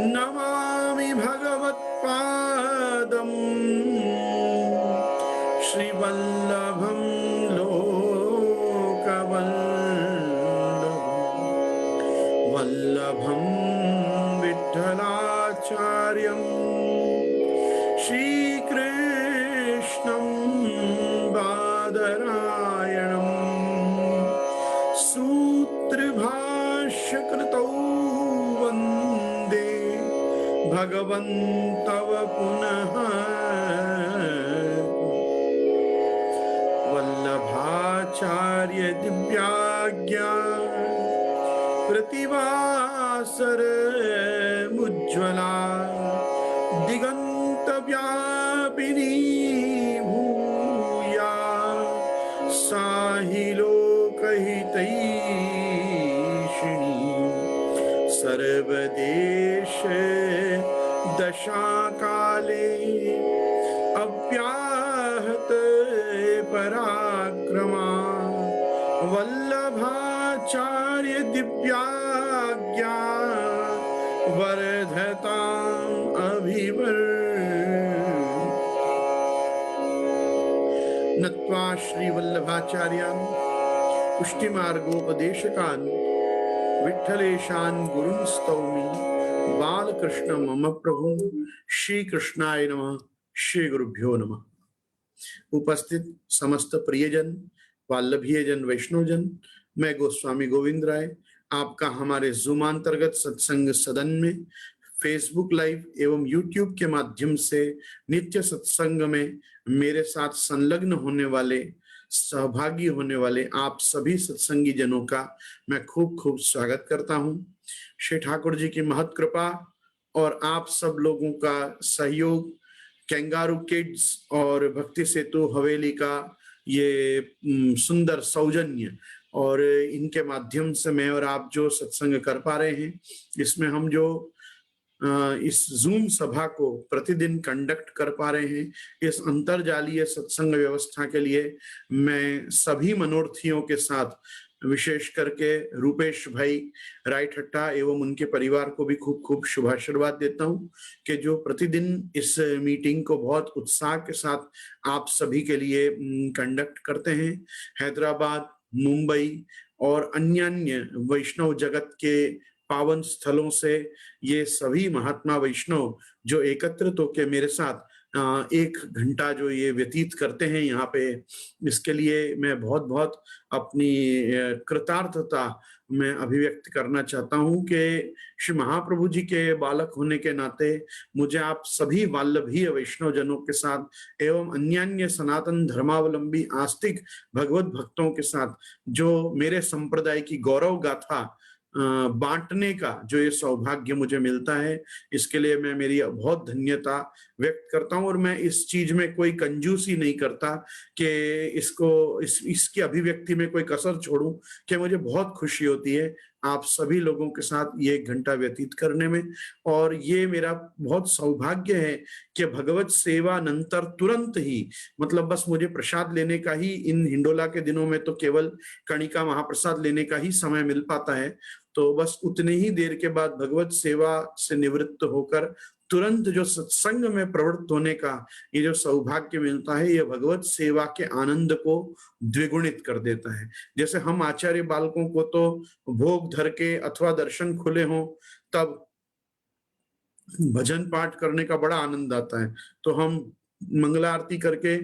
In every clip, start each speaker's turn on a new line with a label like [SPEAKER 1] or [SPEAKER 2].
[SPEAKER 1] नमामि भगवत्पादं श्रीवल्लभं लोकवल्लभं वल्लभं विठ्ठलाचार्यं श्रीकृष्णं बादरायणं सूत्रभाष्यकृतौ वन्दे भगवन्तव पुनः वल्लभाचार्य दिव्याज्ञा प्रतिभासर मुज्ज्वला दिगंत व्यापिनी भूया साहि लोकहितैषिणी सर्वदेश दशाकाले अव्याहत पराक्रमा वल्लभाचार्य दिव्याज्ञा वर्धताम् नत्वा श्री वल्लभाचार्यान् पुष्टिमार्गोपदेशकान् विठ्ठलेशान् गुरुन् स्तौमि बालकृष्ण मम प्रभु श्री कृष्णाय नमः। श्री गुरुभ्यो नमः। उपस्थित समस्त प्रियजन, वाल्लभीयजन, वैष्णवजन, मैं गोस्वामी गोविंद राय आपका हमारे जूम अंतर्गत सत्संग सदन में फेसबुक लाइव एवं यूट्यूब के माध्यम से नित्य सत्संग में मेरे साथ संलग्न होने वाले, सहभागी होने वाले आप सभी सत्संगी जनों का मैं खूब खूब स्वागत करता हूं। श्री ठाकुर जी की महत कृपा और आप सब लोगों का सहयोग, कैंगारू किड्स और भक्ति सेतु हवेली का ये सुंदर सौजन्य और इनके माध्यम से मैं और आप जो सत्संग कर पा रहे हैं, इसमें हम जो इस जूम सभा को प्रतिदिन कंडक्ट कर पा रहे हैं, इस अंतरजालीय सत्संग व्यवस्था के लिए मैं सभी मनोरथियों के साथ, विशेष करके रूपेश भाई रायठट्टा एवं उनके परिवार को भी खूब खूब शुभाशीर्वाद देता हूं कि जो प्रतिदिन इस मीटिंग को बहुत उत्साह के साथ आप सभी के लिए कंडक्ट करते हैं। हैदराबाद, मुंबई और अन्य वैष्णव जगत के पावन स्थलों से ये सभी महात्मा वैष्णव जो एकत्रित होकर मेरे साथ 1 घंटा जो ये व्यतीत करते हैं यहाँ पे, इसके लिए मैं बहुत बहुत अपनी कृतार्थता मैं अभिव्यक्त करना चाहता हूँ कि श्री महाप्रभु जी के बालक होने के नाते मुझे आप सभी वाल्लभीय वैष्णव जनों के साथ एवं अन्य सनातन धर्मावलंबी आस्तिक भगवत भक्तों के साथ जो मेरे संप्रदाय की गौरव गाथा बांटने का जो ये सौभाग्य मुझे मिलता है, इसके लिए मैं मेरी बहुत धन्यता व्यक्त करता हूं। और मैं इस चीज में कोई कंजूसी नहीं करता कि इसकी अभिव्यक्ति में कोई कसर छोड़ूं, कि मुझे बहुत खुशी होती है आप सभी लोगों के साथ ये 1 घंटा व्यतीत करने में। और ये मेरा बहुत सौभाग्य है कि भगवत सेवा नंतर तुरंत ही, मतलब बस मुझे प्रसाद लेने का ही, इन हिंडोला के दिनों में तो केवल कणिका महाप्रसाद लेने का ही समय मिल पाता है, तो बस उतने ही देर के बाद भगवत सेवा से निवृत्त होकर तुरंत जो सत्संग में प्रवृत्त होने का ये जो सौभाग्य मिलता है, ये भगवत सेवा के आनंद को द्विगुणित कर देता है। जैसे हम आचार्य बालकों को तो भोग धर के अथवा दर्शन खुले हों तब भजन पाठ करने का बड़ा आनंद आता है, तो हम मंगला आरती करके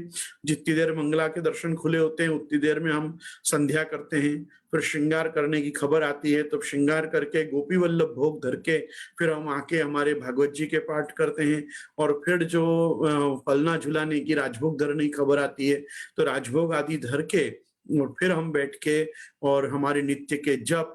[SPEAKER 1] जितनी देर मंगला के दर्शन खुले होते हैं उतनी देर में हम संध्या करते हैं। फिर श्रृंगार करने की खबर आती है तो श्रृंगार करके गोपी वल्लभ भोग धर के फिर हम आके हमारे भागवत जी के पाठ करते हैं। और फिर जो पलना झुलाने की, राजभोग धरने की खबर आती है तो राजभोग आदि धर के और फिर हम बैठ के और हमारे नित्य के जप,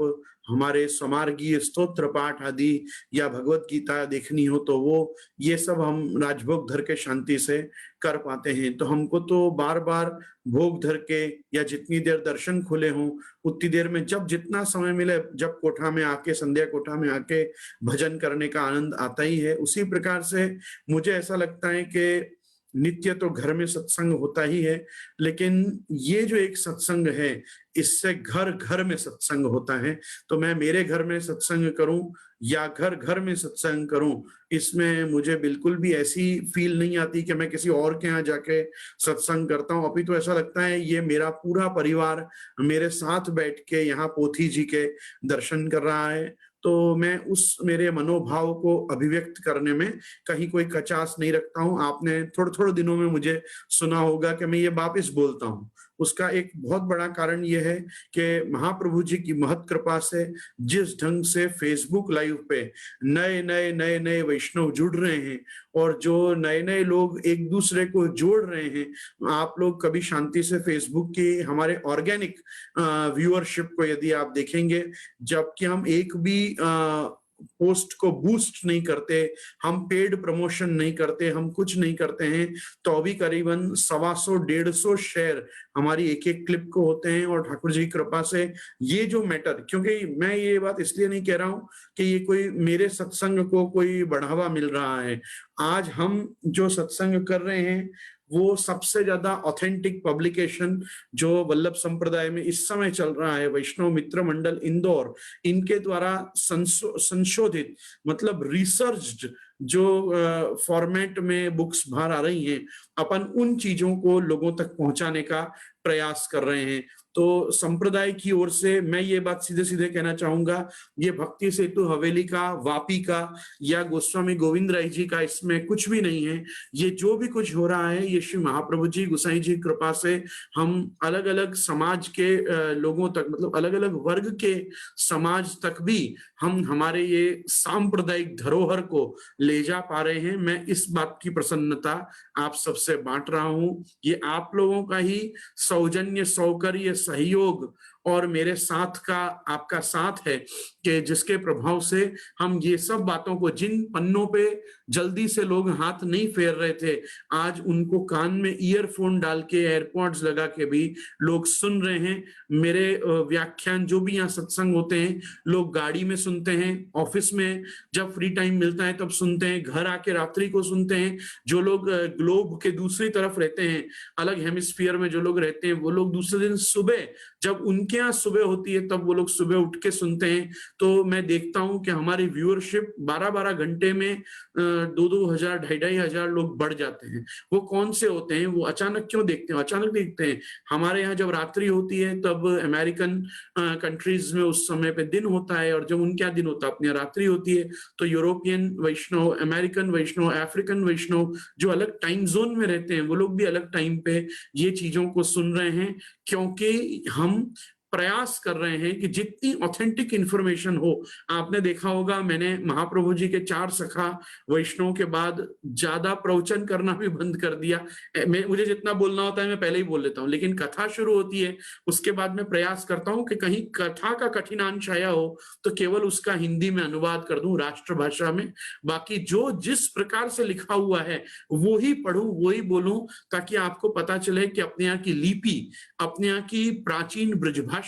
[SPEAKER 1] हमारे समार्गीय स्तोत्र पाठ आदि या भगवत गीता देखनी हो तो वो ये सब हम राजभोग धर के शांति से कर पाते हैं। तो हमको तो बार बार भोग धर के या जितनी देर दर्शन खुले हों उतनी देर में जब जितना समय मिले, जब कोठा में आके, संध्या कोठा में आके भजन करने का आनंद आता ही है। उसी प्रकार से मुझे ऐसा लगता है कि नित्य तो घर में सत्संग होता ही है, लेकिन ये जो एक सत्संग है, इससे घर घर में सत्संग होता है। तो मैं मेरे घर में सत्संग करूं या घर घर में सत्संग करूं, इसमें मुझे बिल्कुल भी ऐसी फील नहीं आती कि मैं किसी और के यहाँ जाके सत्संग करता हूं। अभी तो ऐसा लगता है ये मेरा पूरा परिवार मेरे साथ बैठ के यहाँ पोथी जी के दर्शन कर रहा है। तो मैं उस मेरे मनोभाव को अभिव्यक्त करने में कहीं कोई कचास नहीं रखता हूं। आपने थोड़े थोड़े दिनों में मुझे सुना होगा कि मैं ये वापिस बोलता हूं। उसका एक बहुत बड़ा कारण यह है कि महाप्रभु जी की महत कृपा से जिस ढंग से फेसबुक लाइव पे नए नए नए नए वैष्णव जुड़ रहे हैं और जो नए नए लोग एक दूसरे को जोड़ रहे हैं, आप लोग कभी शांति से फेसबुक की हमारे ऑर्गेनिक व्यूअरशिप को यदि आप देखेंगे, जबकि हम एक भी पोस्ट को बूस्ट नहीं करते, हम पेड प्रमोशन नहीं करते, हम कुछ नहीं करते हैं, तो अभी करीबन 125-150 शेयर हमारी एक एक क्लिप को होते हैं। और ठाकुर जी की कृपा से ये जो मैटर, क्योंकि मैं ये बात इसलिए नहीं कह रहा हूं कि ये कोई मेरे सत्संग को कोई बढ़ावा मिल रहा है। आज हम जो सत्संग कर रहे हैं वो सबसे ज्यादा ऑथेंटिक पब्लिकेशन जो वल्लभ संप्रदाय में इस समय चल रहा है, वैष्णव मित्र मंडल इंदौर, इनके द्वारा संशोधित मतलब रिसर्च्ड जो फॉर्मेट में बुक्स बाहर आ रही हैं, अपन उन चीजों को लोगों तक पहुंचाने का प्रयास कर रहे हैं। तो संप्रदाय की ओर से मैं ये बात सीधे सीधे कहना चाहूंगा, ये भक्ति सेतु हवेली का, वापी का या गोस्वामी गोविंद राय जी का इसमें कुछ भी नहीं है। ये जो भी कुछ हो रहा है, ये श्री महाप्रभु जी गुसाई जी कृपा से हम अलग अलग समाज के लोगों तक, मतलब अलग अलग वर्ग के समाज तक भी हम हमारे ये सांप्रदायिक धरोहर को ले जा पा रहे हैं। मैं इस बात की प्रसन्नता आप सबसे बांट रहा हूं। ये आप लोगों का ही सौजन्य, सौकर्य, सहयोग और मेरे साथ का आपका साथ है कि जिसके प्रभाव से हम ये सब बातों को, जिन पन्नों पे जल्दी से लोग हाथ नहीं फेर रहे थे, आज उनको कान में ईयरफोन डाल के, एयरपॉड्स लगा के भी लोग सुन रहे हैं। मेरे व्याख्यान जो भी यहाँ सत्संग होते हैं, लोग गाड़ी में सुनते हैं, ऑफिस में जब फ्री टाइम मिलता है तब सुनते हैं, घर आके रात्रि को सुनते हैं। जो लोग ग्लोब के दूसरी तरफ रहते हैं, अलग हेमिस्फीयर में जो लोग रहते हैं, वो लोग दूसरे दिन सुबह, जब उनके यहाँ सुबह होती है, तब वो लोग सुबह उठ के सुनते हैं। तो मैं देखता हूं कि हमारी व्यूअरशिप 12-12 घंटे में 2-2 हजार, 2,500 हजार लोग बढ़ जाते हैं। वो कौन से होते हैं? वो अचानक क्यों देखते हैं? अचानक देखते हैं। हमारे यहाँ जब रात्रि होती है तब अमेरिकन कंट्रीज में उस समय पे दिन होता है, और जब उनके यहाँ दिन होता है, अपने यहाँ रात्रि होती है। तो यूरोपियन वैष्णव, अमेरिकन वैष्णव, अफ्रीकन वैष्णव जो अलग टाइम जोन में रहते हैं, वो लोग भी अलग टाइम पे ये चीजों को सुन रहे हैं, क्योंकि हम प्रयास कर रहे हैं कि जितनी ऑथेंटिक इंफॉर्मेशन हो। आपने देखा होगा, मैंने महाप्रभु जी के 4 सखा वैष्णव के बाद ज्यादा प्रवचन करना भी बंद कर दिया। मुझे जितना बोलना होता है मैं पहले ही बोल लेता हूँ, लेकिन कथा शुरू होती है उसके बाद मैं प्रयास करता हूँ कि कहीं कथा का कठिनांश आया हो तो केवल उसका हिंदी में अनुवाद कर दूं, राष्ट्रभाषा में। बाकी जो जिस प्रकार से लिखा हुआ है वो ही पढ़ूं, वो ही बोलूं, ताकि आपको पता चले कि अपने यहाँ की लिपि, अपने यहाँ की प्राचीन ब्रजभाषा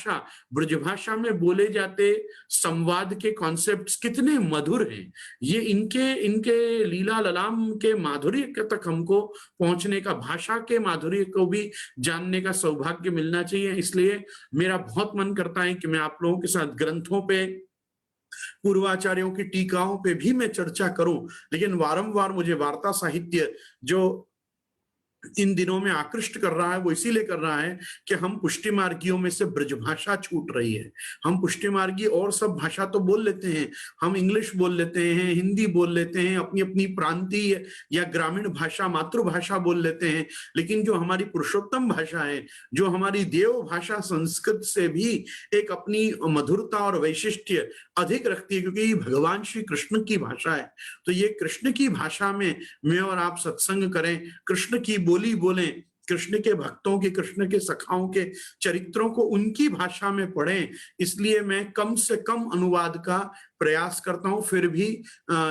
[SPEAKER 1] में बोले जाते संवाद के कॉन्सेप्ट्स कितने मधुर हैं। ये इनके इनके लीला ललाम के माधुर्य तक हमको पहुंचने का, भाषा के माधुर्य को भी जानने का सौभाग्य मिलना चाहिए। इसलिए मेरा बहुत मन करता है कि मैं आप लोगों के साथ ग्रंथों पे, पूर्वाचार्यों की टीकाओं पे भी मैं चर्चा करूं, लेकिन वारंवार मुझे वार्ता साहित्य जो इन दिनों में आकृष्ट कर रहा है, वो इसीलिए कर रहा है कि हम पुष्टि मार्गियों में से ब्रजभाषा छूट रही है। हम पुष्टि मार्गी और सब भाषा तो बोल लेते हैं, हम इंग्लिश बोल लेते हैं, हिंदी बोल लेते हैं, अपनी अपनी प्रांतीय या ग्रामीण भाषा, मातृभाषा बोल लेते हैं, लेकिन जो हमारी पुरुषोत्तम भाषा है, जो हमारी देव भाषा संस्कृत से भी एक अपनी मधुरता और वैशिष्ट्य अधिक रखती है, क्योंकि ये भगवान श्री कृष्ण की भाषा है। तो ये कृष्ण की भाषा में मैं और आप सत्संग करें, कृष्ण की बोली बोलें, कृष्ण के भक्तों के, कृष्ण के सखाओं के चरित्रों को उनकी भाषा में पढ़ें। इसलिए मैं कम से कम अनुवाद का प्रयास करता हूं। फिर भी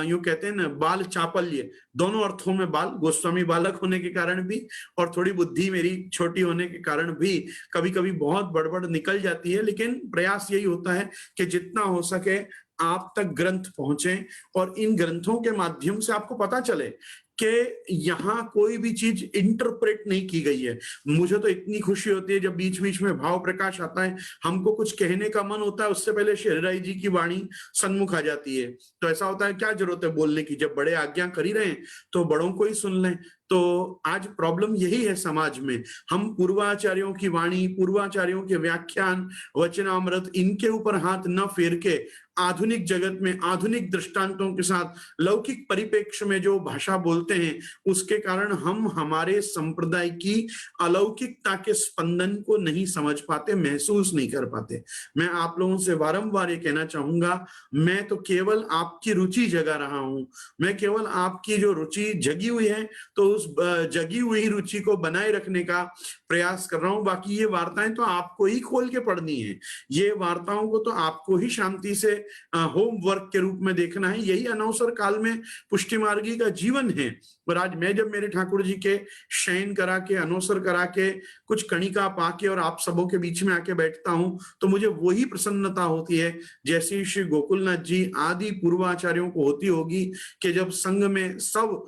[SPEAKER 1] यूं कहते हैं ना, बाल चापल्य, दोनों अर्थों में बाल, गोस्वामी बालक होने के कारण भी और थोड़ी बुद्धि मेरी छोटी होने के कारण भी कभी कभी बहुत बड़बड़ निकल जाती है, लेकिन प्रयास यही होता है कि जितना हो सके आप तक ग्रंथ पहुंचे और इन ग्रंथों के माध्यम से आपको पता चले कि यहाँ कोई भी चीज इंटरप्रेट नहीं की गई है। मुझे तो इतनी खुशी होती है जब बीच बीच में भाव प्रकाश आता है, हमको कुछ कहने का मन होता है, उससे पहले शहराई जी की वाणी सन्मुख आ जाती है। तो ऐसा होता है, क्या जरूरत है बोलने की, जब बड़े आज्ञा कर ही रहे हैं तो बड़ों को ही सुन लें। तो आज प्रॉब्लम यही है समाज में, हम पूर्वाचार्यों की वाणी, पूर्वाचार्यों के व्याख्यान, वचनामृत, इनके ऊपर हाथ न फेर के आधुनिक जगत में आधुनिक दृष्टांतों के साथ लौकिक परिप्रेक्ष्य में जो भाषा बोलते हैं, उसके कारण हम हमारे संप्रदाय की अलौकिकता के स्पंदन को नहीं समझ पाते, महसूस नहीं कर पाते। मैं आप लोगों से बारंबार ये कहना चाहूंगा, मैं तो केवल आपकी रुचि जगा रहा हूं, मैं केवल आपकी जो रुचि जगी हुई है तो उस जगी हुई रुचि को बनाए रखने का प्रयास कर रहा हूं। बाकी ये वार्ताएं तो आपको ही खोल के पढ़नी है, ये वार्ताओं को तो आपको ही शांति से होमवर्क के रूप में देखना है। यही अनवसर काल में पुष्टि मार्गी का जीवन है। और आज मैं जब मेरे ठाकुर जी के शयन करा के, अनवसर करा के, कुछ कणिका पाके और आप सबों के बीच में आके बैठता हूं, तो मुझे वही प्रसन्नता होती है जैसी श्री गोकुलनाथ जी आदि पूर्वाचार्यों को होती होगी कि जब संघ में सब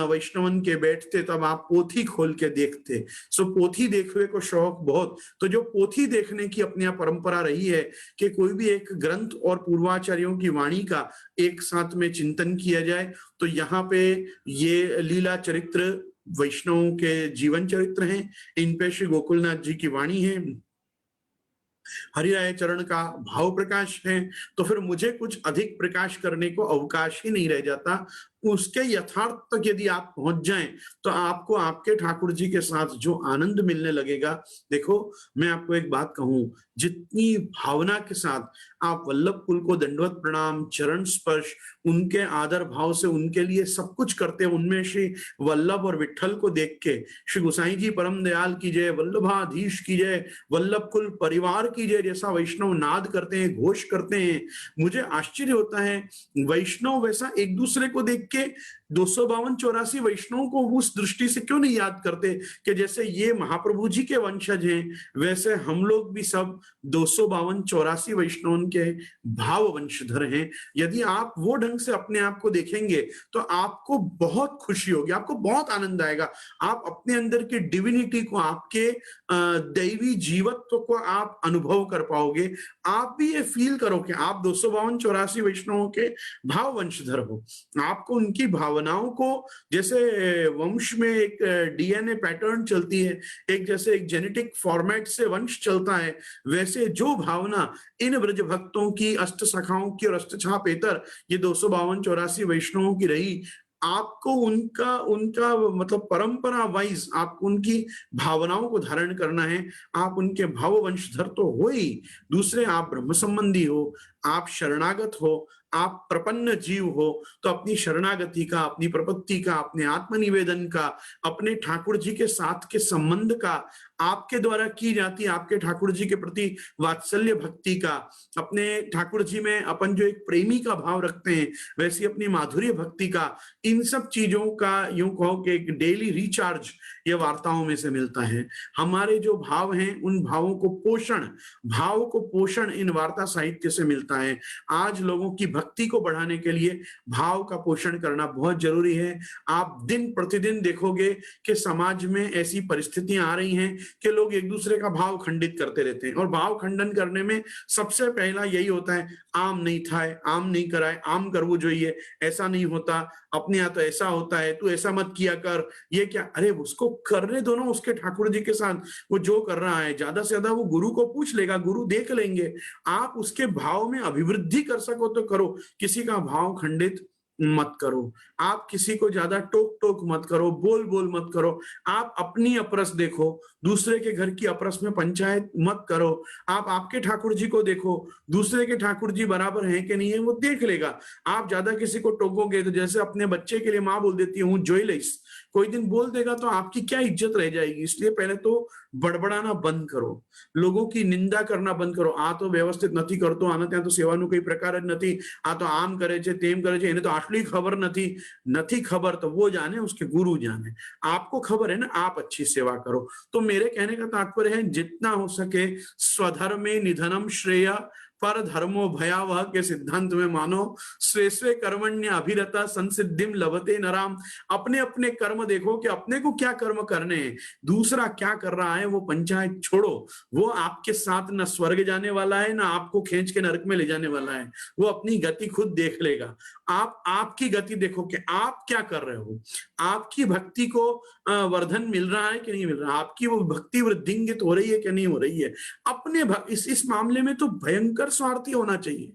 [SPEAKER 1] वैष्णवन के बैठते तब आप पोथी खोल के देखते। सो पोथी देखने को शौक बहुत, तो जो पोथी देखने की अपनी परंपरा रही है कि कोई भी एक ग्रंथ और पूर्वाचार्यों की वाणी का एक साथ में चिंतन किया जाए, तो यहाँ पे ये लीला चरित्र वैष्णवों के जीवन चरित्र हैं, इन पे श्री गोकुलनाथ जी की वाणी है, हरिराय चरण का भाव प्रकाश है। तो फिर मुझे कुछ अधिक प्रकाश करने को अवकाश ही नहीं रह जाता। उसके यथार्थ तक यदि आप पहुंच जाएं तो आपको आपके ठाकुर जी के साथ जो आनंद मिलने लगेगा। देखो, मैं आपको एक बात कहूं, जितनी भावना के साथ आप वल्लभ कुल को दंडवत प्रणाम, चरण स्पर्श, उनके आदर भाव से उनके लिए सब कुछ करते हैं, उनमें श्री वल्लभ और विठ्ठल को देख के श्री गोसाई जी परम दयाल की जय, वल्लभाधीश की जय, वल्लभ कुल परिवार की जय जैसा वैष्णव नाद करते हैं, घोष करते हैं, मुझे आश्चर्य होता है। वैष्णव वैसा एक दूसरे को देख के 252-84 वैष्णवों को उस दृष्टि से क्यों नहीं याद करते कि जैसे ये महाप्रभु जी के वंशज हैं, वैसे हम लोग भी सब 252-84 वैष्णवों के भाव वंशधर हैं। यदि आप वो ढंग से अपने आप को देखेंगे तो आपको बहुत खुशी होगी, आपको बहुत आनंद आएगा। आप अपने अंदर की डिविनिटी को, आपके दैवी जीवत्व को आप अनुभव कर पाओगे। आप भी ये फील करो कि आप 252-84 वैष्णवों के भाव वंशधर हो। आपको उनकी भावनाओं को, जैसे वंश में एक डीएनए पैटर्न चलती है, एक जैसे एक जेनेटिक फॉर्मेट से वंश चलता है, वैसे जो भावना इन ब्रज भक्तों की, अष्ट सखाओं की और अष्टछापेतर ये 252-84 वैष्णवों की रही, आपको उनका उनका मतलब परंपरा वाइज आपको उनकी भावनाओं को धारण करना है। आप उनके भाव वंशधर तो हो ही, दूसरे आप ब्रह्म संबंधी हो, आप शरणागत हो, आप प्रपन्न जीव हो, तो अपनी शरणागति का, अपनी प्रपत्ति का, अपने आत्मनिवेदन का, अपने ठाकुर जी के साथ के संबंध का, आपके द्वारा की जाती आपके ठाकुर जी के प्रति वात्सल्य भक्ति का, अपने ठाकुर जी में अपन जो एक प्रेमी का भाव रखते हैं वैसी अपनी माधुर्य भक्ति का, इन सब चीजों का यूं कहो कि एक डेली रिचार्ज ये वार्ताओं में से मिलता है। हमारे जो भाव हैं उन भावों को पोषण, भाव को पोषण इन वार्ता साहित्य से मिलता है। आज लोगों की भक्ति को बढ़ाने के लिए भाव का पोषण करना बहुत जरूरी है। आप दिन प्रतिदिन देखोगे कि समाज में ऐसी परिस्थितियां आ रही हैं कि लोग एक दूसरे का भाव खंडित करते रहते हैं, और भाव खंडन करने में सबसे पहला यही होता है, आम नहीं थाए, आम नहीं कराए, आम करवो જોઈએ, ऐसा नहीं होता, अपने यहाँ तो ऐसा होता है, तू ऐसा मत किया कर, ये क्या, अरे उसको करने दो ना, उसके ठाकुर जी के साथ वो जो कर रहा है, ज्यादा से ज्यादा वो गुरु को पूछ लेगा, गुरु देख लेंगे। आप उसके भाव में अभिवृद्धि कर सको तो करो, किसी का भाव खंडित मत करो। आप किसी को ज्यादा टोक टोक मत करो, बोल बोल मत करो। आप अपनी अपरस देखो, दूसरे के घर की अपरस में पंचायत मत करो। आप आपके ठाकुर जी को देखो, दूसरे के ठाकुर जी बराबर हैं कि नहीं है वो देख लेगा। आप ज्यादा किसी को टोकोगे तो जैसे अपने बच्चे के लिए माँ बोल देती है हूँ जोइलिस, कोई दिन बोल देगा तो आपकी क्या इज्जत रह जाएगी। इसलिए पहले तो बड़बड़ाना बंद करो, लोगों की निंदा करना बंद करो। आ तो व्यवस्थित નથી કરતો, આને ત્યાં તો સેવાનું કઈ પ્રકાર જ નથી, આ તો આમ કરે છે તેમ કરે છે, એને તો આટલી ખબર નથી खबर तो वो जाने, उसके गुरु जाने। आपको खबर है ना, आप अच्छी सेवा करो। तो मेरे कहने का तात्पर्य है जितना हो सके स्वधर्मे निधनम श्रेय पर धर्मो भयावह के सिद्धांत में मानो, स्वे कर्मण्य अभिरता संसिद्धिम लभते नराम। अपने अपने कर्म देखो कि अपने को क्या कर्म करने हैं, दूसरा क्या कर रहा है वो पंचायत छोड़ो। वो आपके साथ न स्वर्ग जाने वाला है, ना आपको खींच के नरक में ले जाने वाला है। वो अपनी गति खुद देख लेगा। आप आपकी गति देखो कि आप क्या कर रहे हो, आपकी भक्ति को वर्धन मिल रहा है कि नहीं मिल रहा, आपकी वो भक्ति वृद्धिंगित हो रही है कि नहीं हो रही है। अपने इस मामले में तो भयंकर स्वार्थी होना चाहिए।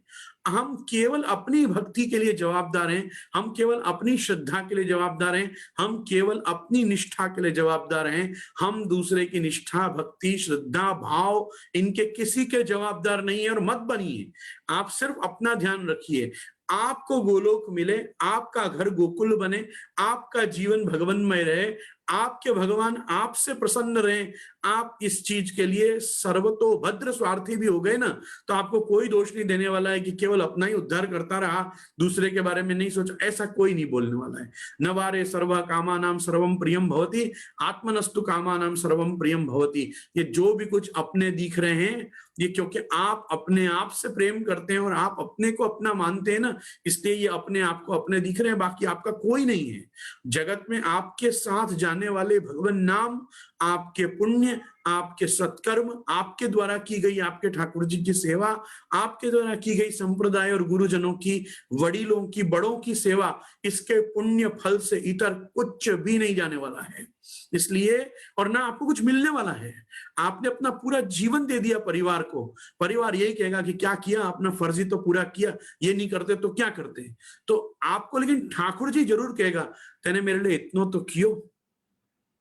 [SPEAKER 1] हम केवल अपनी भक्ति के लिए जवाबदार हैं, हम केवल अपनी श्रद्धा के लिए जवाबदार हैं, हम केवल अपनी निष्ठा के लिए जवाबदार हैं। हम दूसरे की निष्ठा, भक्ति, श्रद्धा, भाव इनके किसी के जवाबदार नहीं है। और मत बनिए, आप सिर्फ अपना ध्यान रखिए, आपको गोलोक मिले, आपका घर गोकुल बने, आपका जीवन भगवन्मय रहे, आपके भगवान आपसे प्रसन्न रहें। आप इस चीज के लिए सर्वतोभद्र स्वार्थी भी हो गए ना, तो आपको कोई दोष नहीं देने वाला है कि केवल अपना ही उद्धार करता रहा, दूसरे के बारे में नहीं सोचा। ऐसा कोई नहीं बोलने वाला है। नवारे सर्व कामानाम सर्वम प्रियम भवति, आत्मनस्तु कामानाम सर्वम प्रियम भवति। ये जो भी कुछ अपने दिख रहे हैं, ये क्योंकि आप अपने आप से प्रेम करते हैं और आप अपने को अपना मानते हैं ना, इसलिए ये अपने आप को अपने दिख रहे हैं, बाकी आपका कोई नहीं है। जगत में आपके साथ जाने वाले भगवान नाम, आपके पुण्य, आपके सत्कर्म, आपके द्वारा की गई आपके ठाकुर जी की सेवा, आपके द्वारा की गई संप्रदाय और गुरुजनों की, वडीलों की, बड़ों की सेवा, इसके पुण्य फल से इतर कुछ भी नहीं जाने वाला है। इसलिए, और ना आपको कुछ मिलने वाला है। आपने अपना पूरा जीवन दे दिया परिवार को, परिवार यही कहेगा कि क्या किया, अपना फर्जी तो पूरा किया, ये नहीं करते तो क्या करते। तो आपको लेकिन ठाकुर जी जरूर कहेगा, तेने मेरे लिए इतना तो कियो,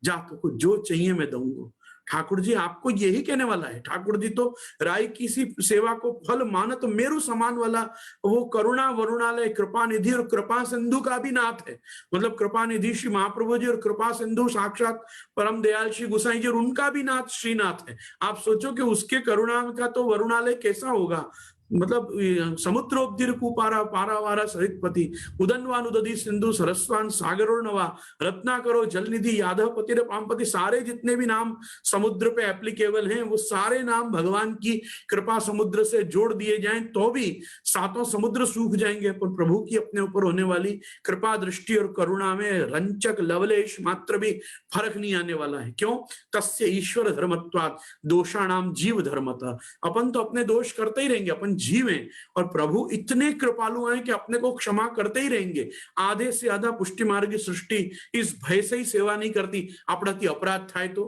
[SPEAKER 1] जा तो जो चाहिए मैं दूंगा। ठाकुर जी आपको यही कहने वाला है। ठाकुर जी तो राय की सी सेवा को फल मानत मेरु समान वाला वो करुणा वरुणालय कृपा निधि और कृपा सिंधु का भी नाथ है। मतलब कृपा निधि श्री महाप्रभु जी और कृपा सिंधु साक्षात परम दयाल श्री गुसाई जी, और उनका भी नाथ श्रीनाथ है। आप सोचो कि उसके करुणा का तो वरुणालय कैसा होगा। मतलब समुद्रोब्धिर कुपारा पारावारा सरितपति उदन्वानुदधि सिंधु सरस्वान सागरोर्णवा रत्नाकरो जलनिधि यादव पतिर पामपति। सारे जितने भी नाम समुद्र पे एप्लीकेबल हैं, वो सारे नाम भगवान की कृपा समुद्र से जोड़ दिए जाएं तो भी सातों समुद्र सूख जाएंगे, पर प्रभु की अपने ऊपर होने वाली कृपा दृष्टि और करुणा में रंचक लवलेश मात्र भी फर्क नहीं आने वाला है। क्यों? तस्य ईश्वर धर्मत्वात् दोषाणाम जीव धर्मतः। अपन तो अपने दोष करते ही रहेंगे, अपन जीव हैं, और प्रभु इतने कृपालु हैं कि अपने को क्षमा करते ही रहेंगे। आधे से आधा पुष्टि मार्ग सृष्टि इस भय से ही सेवा नहीं करती। अपराधी अपराध था तो,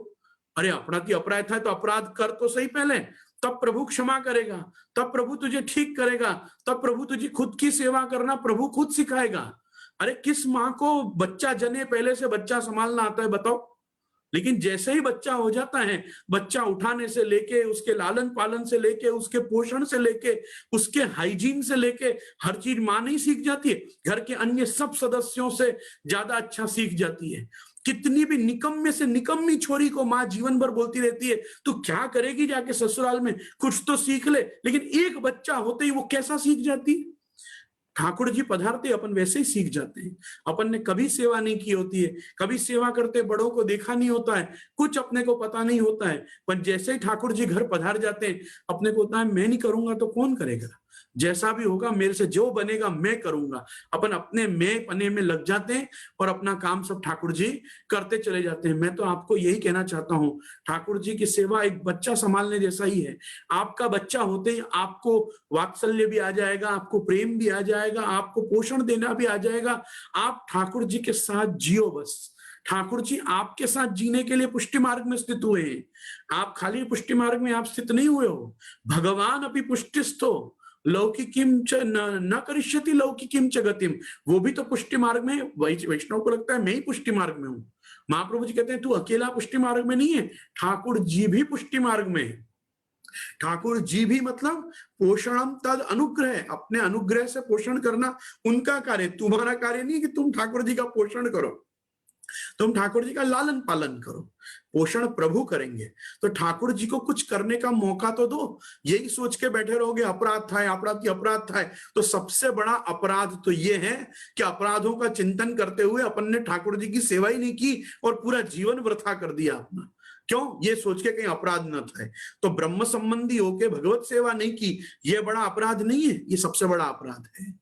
[SPEAKER 1] अरे अपराधी अपराध था तो अपराध कर तो सही पहले, तब प्रभु क्षमा करेगा, तब प्रभु तुझे ठीक करेगा, तब प्रभु तुझे खुद की सेवा करना प्रभु खुद सिखाएगा। अरे किस माँ को बच्चा जने पहले से बच्चा संभालना आता है बताओ? लेकिन जैसे ही बच्चा हो जाता है, बच्चा उठाने से लेके, उसके लालन पालन से लेके, उसके पोषण से लेके, उसके हाइजीन से लेके हर चीज माँ नहीं सीख जाती है, घर के अन्य सब सदस्यों से ज्यादा अच्छा सीख जाती है। कितनी भी निकम्मे से निकम्मी छोरी को माँ जीवन भर बोलती रहती है, तू क्या करेगी जाके ससुराल में, कुछ तो सीख ले। लेकिन एक बच्चा होते ही वो कैसा सीख जाती है? ठाकुर जी पधारते अपन वैसे ही सीख जाते हैं। अपन ने कभी सेवा नहीं की होती है, कभी सेवा करते बड़ों को देखा नहीं होता है, कुछ अपने को पता नहीं होता है, पर जैसे ही ठाकुर जी घर पधार जाते हैं, अपने को होता है मैं नहीं करूंगा तो कौन करेगा, जैसा भी होगा मेरे से जो बनेगा मैं करूंगा। अपन अपने मैं पने में लग जाते हैं और अपना काम सब ठाकुर जी करते चले जाते हैं। मैं तो आपको यही कहना चाहता हूँ, ठाकुर जी की सेवा एक बच्चा संभालने जैसा ही है। आपका बच्चा होते ही आपको वात्सल्य भी आ जाएगा, आपको प्रेम भी आ जाएगा, आपको पोषण देना भी आ जाएगा। आप ठाकुर जी के साथ जियो बस। ठाकुर जी आपके साथ जीने के लिए पुष्टि मार्ग में स्थित हुए हैं। आप खाली पुष्टि मार्ग में आप स्थित नहीं हुए हो, भगवान अपनी पुष्टिस्थो लौकिकीम च न करिष्यति लौकिकीम च गतिम। वो भी तो पुष्टि मार्ग में। वैष्णव को लगता है मैं ही पुष्टि मार्ग में हूँ। महाप्रभु जी कहते हैं तू अकेला पुष्टि मार्ग में नहीं है, ठाकुर जी भी पुष्टि मार्ग में है। ठाकुर जी भी मतलब पोषणम तद अनुग्रह, अपने अनुग्रह से पोषण करना उनका कार्य, तुम्हारा कार्य नहीं कि तुम ठाकुर जी का पोषण करो, तुम ठाकुर जी का लालन पालन करो। पोषण प्रभु करेंगे, तो ठाकुर जी को कुछ करने का मौका तो दो। यही सोच के बैठे रहोगे अपराध था, अपराध था, तो सबसे बड़ा अपराध तो ये है कि अपराधों का चिंतन करते हुए अपन ने ठाकुर जी की सेवा ही नहीं की और पूरा जीवन वृथा कर दिया अपना। क्यों? ये सोच के कहीं अपराध न था। तो ब्रह्म संबंधी होके भगवत सेवा नहीं की, ये बड़ा अपराध नहीं है, ये सबसे बड़ा अपराध है।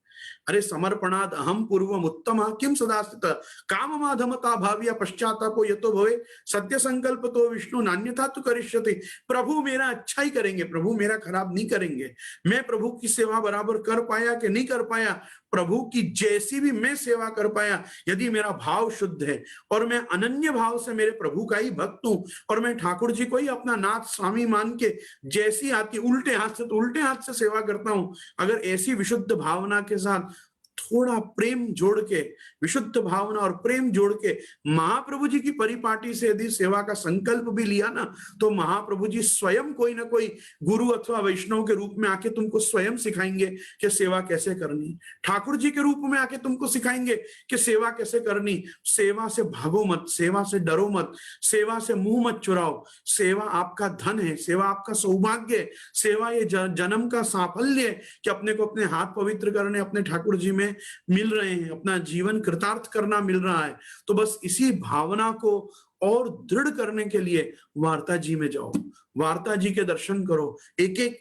[SPEAKER 1] अरे समर्पणाद अहम पूर्वम उत्तम किम सदास्थित काम माधमता भाव्या पश्चातापो यतो भवे सत्य संकल्प तो विष्णु नान्यथा तो करिष्यति। प्रभु मेरा अच्छा ही करेंगे, प्रभु मेरा खराब नहीं करेंगे। मैं प्रभु की सेवा बराबर कर पाया कि नहीं कर पाया, प्रभु की जैसी भी मैं सेवा कर पाया, यदि मेरा भाव शुद्ध है और मैं अनन्य भाव से मेरे प्रभु का ही भक्त हूं और मैं ठाकुर जी को ही अपना नाथ स्वामी मान के जैसी आती उल्टे हाथ से तो उल्टे हाथ से सेवा करता हूं, अगर ऐसी विशुद्ध भावना के साथ थोड़ा प्रेम जोड़ के, विशुद्ध भावना और प्रेम जोड़ के महाप्रभु जी की परिपाटी से यदि सेवा का संकल्प भी लिया ना, तो महाप्रभु जी स्वयं कोई ना कोई गुरु अथवा वैष्णव के रूप में आके तुमको स्वयं सिखाएंगे कि सेवा कैसे करनी। ठाकुर जी के रूप में आके तुमको सिखाएंगे कि सेवा कैसे करनी। सेवा से भागो मत, सेवा से डरो मत, सेवा से मुंह मत चुराओ। सेवा आपका धन है, सेवा आपका सौभाग्य है, सेवा ये जन्म का साफल्य है कि अपने को अपने हाथ पवित्र करने अपने ठाकुर जी में मिल रहे हैं, अपना जीवन कृतार्थ करना मिल रहा है। तो बस इसी भावना को और दृढ़ करने के लिए वार्ता जी में जाओ, वार्ता जी के दर्शन करो, एक एक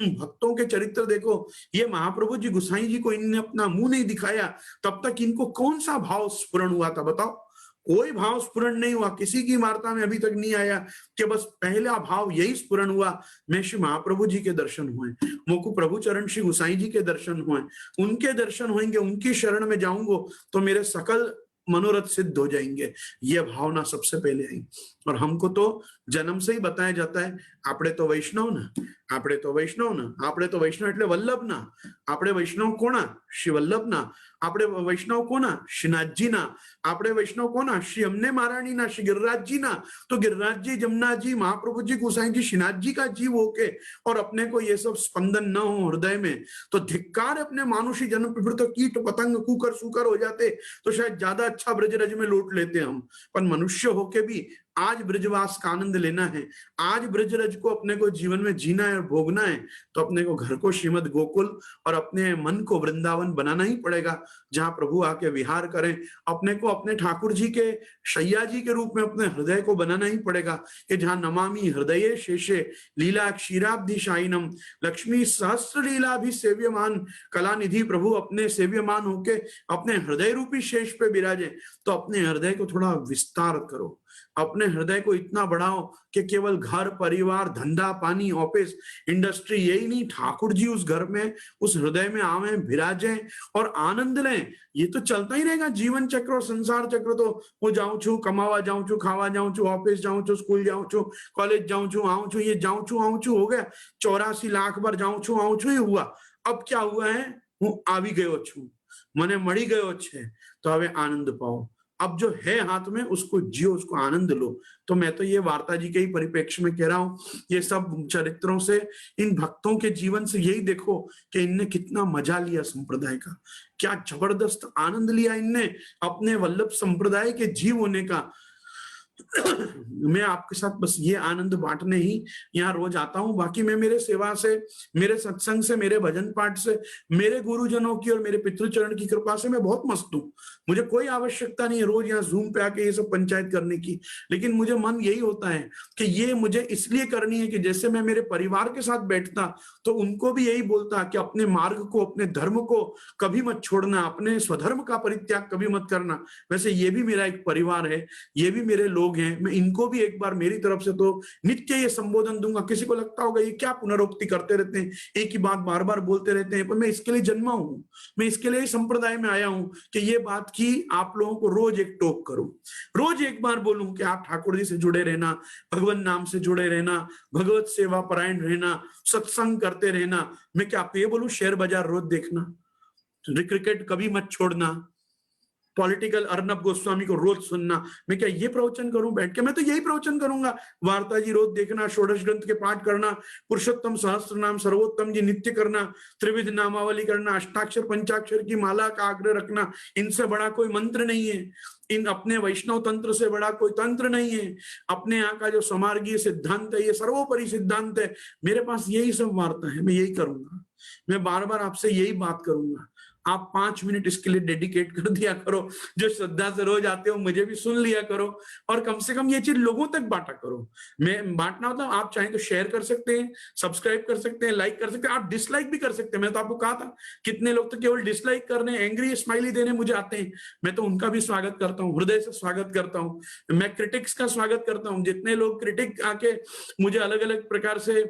[SPEAKER 1] भक्तों के चरित्र देखो। ये महाप्रभु जी गुसाई जी को इनने अपना मुंह नहीं दिखाया, तब तक इनको कौन सा भाव स्फुरण हुआ था बताओ? कोई भाव स्फुरण नहीं हुआ, किसी की वार्ता में अभी तक नहीं आया कि बस पहला भाव यही स्फुरण हुआ, मैं श्री महाप्रभु जी के दर्शन हुए, मोकु प्रभु चरण श्री गुसाई जी के दर्शन हुए, उनके दर्शन होंगे, उनकी शरण में जाऊंगा तो मेरे सकल मनोरथ सिद्ध हो जाएंगे। यह भावना सबसे पहले आई। और हमको तो जन्म से ही बताया जाता है, आपड़े तो वैष्णव ना, आपड़े तो वैष्णव ना, आपड़े तो वैष्णव એટલે વલ્લભ ના, આપણે વૈષ્ણવ કોના? શ્રી વલ્લભ ના, આપણે વૈષ્ણવ કોના? શ્રીનાથજી ના, આપણે વૈષ્ણવ કોના? શ્રી અમને महारानी ना, श्री गिरिराज जी ना। तो गिरिराज जी, जमुना जी, महाप्रभु जी, गोसाई जी, श्रीनाथ जी का जीव होके और अपने को ये सब स्पंदन न हो हृदय में, तो धिक्कार अपने मानुषी जन्म पे। फिर तो कीट पतंग कुकर सुकर हो जाते तो शायद ज्यादा अच्छा ब्रजरज में लौट लेते हम। पर मनुष्य होके भी आज ब्रजवास का आनंद लेना है, आज ब्रजरज को अपने को जीवन में जीना है और भोगना है, तो अपने को घर को श्रीमद गोकुल और अपने मन को वृंदावन बनाना ही पड़ेगा, जहां प्रभु आके विहार करें। अपने को अपने ठाकुर जी के शैया जी के रूप में अपने हृदय को बनाना ही पड़ेगा कि जहां नमामि हृदये शेषे लीला क्षीराब्धि शाइनम लक्ष्मी सहस्त्र लीला भी सेव्यमान कलानिधि प्रभु अपने सेव्यमान होके अपने हृदय रूपी शेष पे विराजे। तो अपने हृदय को थोड़ा विस्तार करो, अपने हृदय को इतना बढ़ाओ कि केवल घर परिवार धंधा पानी ऑफिस इंडस्ट्री यही नहीं, ठाकुर जी उस घर में उस हृदय में आवे विराजे और आनंद लें। ये तो चलता ही रहेगा जीवन चक्र और संसार चक्र। तो वो जाऊं छू कमावा जाऊं छू खावा जाऊं छू ऑफिस जाऊं छू स्कूल जाऊं छू कॉलेज जाऊं छू आऊं छू, ये जाऊं छू आऊं छू हो गया 84 लाख बार जाऊं छू आऊं छू ही हुआ। अब क्या हुआ है? હું આવી ગયો છું, મને મળી ગયો છે, તો હવે આનંદ પાઓ। अब जो है हाथ में उसको जियो, उसको आनंद लो। तो मैं तो ये वार्ता जी के ही परिप्रेक्ष्य में कह रहा हूं, ये सब चरित्रों से, इन भक्तों के जीवन से यही देखो कि इनने कितना मजा लिया संप्रदाय का, क्या जबरदस्त आनंद लिया इनने अपने वल्लभ संप्रदाय के जीव होने का। मैं आपके साथ बस ये आनंद बांटने ही यहाँ रोज आता हूँ। बाकी मैं मेरे सेवा से, मेरे सत्संग से, मेरे भजन पाठ से, मेरे गुरुजनों की और मेरे पितृचरण की कृपा से मैं बहुत मस्त हूँ। मुझे कोई आवश्यकता नहीं है रोज यहाँ जूम पे आके ये सब पंचायत करने की। लेकिन मुझे मन यही होता है कि ये मुझे इसलिए करनी है कि जैसे मैं मेरे परिवार के साथ बैठता तो उनको भी यही बोलता कि अपने मार्ग को, अपने धर्म को कभी मत छोड़ना, अपने स्वधर्म का परित्याग कभी मत करना। वैसे ये भी मेरा एक परिवार है, ये भी मेरे लोग हैं, मैं इनको भी एक बार मेरी तरफ से तो नित्य ये संबोधन दूंगा। किसी को लगता होगा ये क्या पुनरुक्ति करते रहते हैं, एक ही बात बार बार बोलते रहते हैं, पर मैं इसके लिए जन्मा हूं, मैं इसके लिए संप्रदाय में आया हूं कि ये बात की आप लोगों को रोज एक टोक करूं, रोज एक बार बोलूं कि आप ठाकुर जी से जुड़े रहना, भगवान नाम से जुड़े रहना, भगवत सेवा परायण रहना, सत्संग करते रहना। मैं क्या आपको ये बोलूं शेयर बाजार रोज देखना, क्रिकेट कभी मत छोड़ना, पॉलिटिकल अर्नब गोस्वामी को रोज सुनना। मैं क्या ये प्रवचन करूं बैठ के? मैं तो यही प्रवचन करूंगा, वार्ता जी रोज देखना, षोडश ग्रंथ के पाठ करना, पुरुषोत्तम सहस्त्र नाम सर्वोत्तम जी नित्य करना, त्रिविध नामावली करना, अष्टाक्षर पंचाक्षर की माला का आग्रह रखना। इनसे बड़ा कोई मंत्र नहीं है, इन अपने वैष्णव तंत्र से बड़ा कोई तंत्र नहीं है। अपने यहाँ का जो समार्गीय सिद्धांत है ये सर्वोपरि सिद्धांत है। मेरे पास यही सब वार्ता है, मैं यही करूंगा, मैं बार बार आपसे यही बात करूंगा। आप 5 मिनट इसके लिए डेडिकेट कर दिया करो। जो श्रद्धा से रोज आते हो मुझे भी सुन लिया करो, और कम से कम ये चीज लोगों तक बांटा करो। मैं बांटना मतलब आप चाहें तो शेयर कर सकते हैं, सब्सक्राइब कर सकते हैं, लाइक कर सकते हैं, आप डिसलाइक भी कर सकते हैं। मैं तो आपको कहा था कितने लोग तो केवल डिसलाइक करने, एंग्री स्माइली देने मुझे आते हैं, मैं तो उनका भी स्वागत करता हूँ, हृदय से स्वागत करता हूँ। मैं क्रिटिक्स का स्वागत करता हूँ, जितने लोग क्रिटिक आके मुझे अलग अलग प्रकार से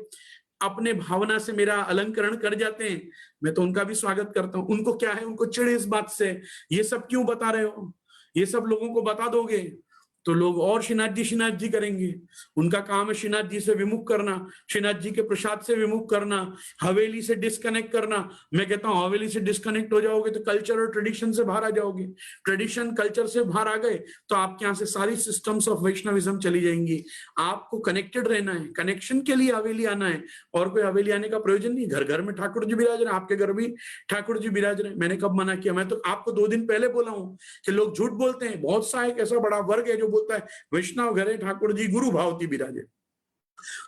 [SPEAKER 1] अपने भावना से मेरा अलंकरण कर जाते हैं, मैं तो उनका भी स्वागत करता हूं। उनको क्या है, उनको चिढ़ इस बात से, ये सब क्यों बता रहे हो, ये सब लोगों को बता दोगे तो लोग और श्रीनाथ जी करेंगे। उनका काम है श्रीनाथ जी से विमुख करना, श्रीनाथ जी के प्रसाद से विमुख करना, हवेली से डिस्कनेक्ट करना। मैं कहता हूं हवेली से डिस्कनेक्ट हो जाओगे तो कल्चर और ट्रेडिशन से बाहर आ जाओगे, ट्रेडिशन कल्चर से बाहर आ गए तो आपके यहाँ से सारी सिस्टम्स ऑफ वैष्णविज्म चली जाएंगी। आपको कनेक्टेड रहना है, कनेक्शन के लिए हवेली आना है, और कोई हवेली आने का प्रयोजन नहीं। घर घर में ठाकुर जी विराज रहे, आपके घर भी ठाकुर जी विराज रहे। मैंने कब मना किया? मैं तो आपको 2 दिन पहले बोला हूं कि लोग झूठ बोलते हैं। बहुत सा एक ऐसा बड़ा वर्ग है जो बोलता है वैष्णव घरे ठाकुर जी गुरु भावती विराजे।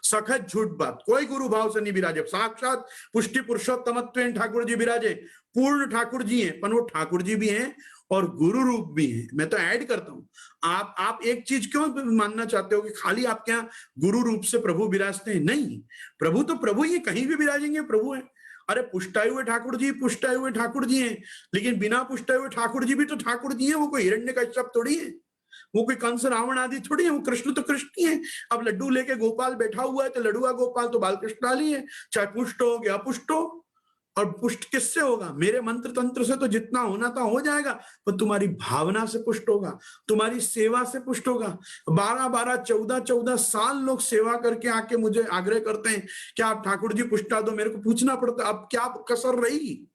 [SPEAKER 1] सखत झूठ बात, कोई गुरु भाव से नहीं विराजे। साक्षात पुष्टि पुरुषोत्तमत्वेन ठाकुर जी विराजे, पूर्ण ठाकुर जी हैं, पर वो ठाकुर जी भी हैं और गुरु रूप भी हैं। मैं तो ऐड करता हूं, आप एक चीज क्यों मानना चाहते हो कि खाली आपके यहाँ गुरु रूप से प्रभु विराजते हैं? नहीं, प्रभु तो प्रभु ही, कहीं भी विराजेंगे प्रभु है। अरे पुष्टाए हुए ठाकुर जी पुष्टाए हुए ठाकुर जी हैं, लेकिन बिना पुष्टाए हुए ठाकुर जी भी तो ठाकुर जी हैं। वो कोई हिरण्यकश्यप थोड़ी है, वो कोई कंस रावण आदि थोड़ी है, वो कृष्ण तो कृष्ण ही है। अब लड्डू लेके गोपाल बैठा हुआ है तो लड्डुआ गोपाल तो बाल कृष्ण ही है, चाहे पुष्ट हो या अपुष्ट हो। और पुष्ट किससे होगा? मेरे मंत्र तंत्र से तो जितना होना था हो जाएगा, पर तुम्हारी भावना से पुष्ट होगा, तुम्हारी सेवा से पुष्ट होगा। 12-12, 14-14 साल लोग सेवा करके आके मुझे आग्रह करते हैं कि आप ठाकुर जी पुष्टा दो। मेरे को पूछना पड़ता अब क्या कसर रही,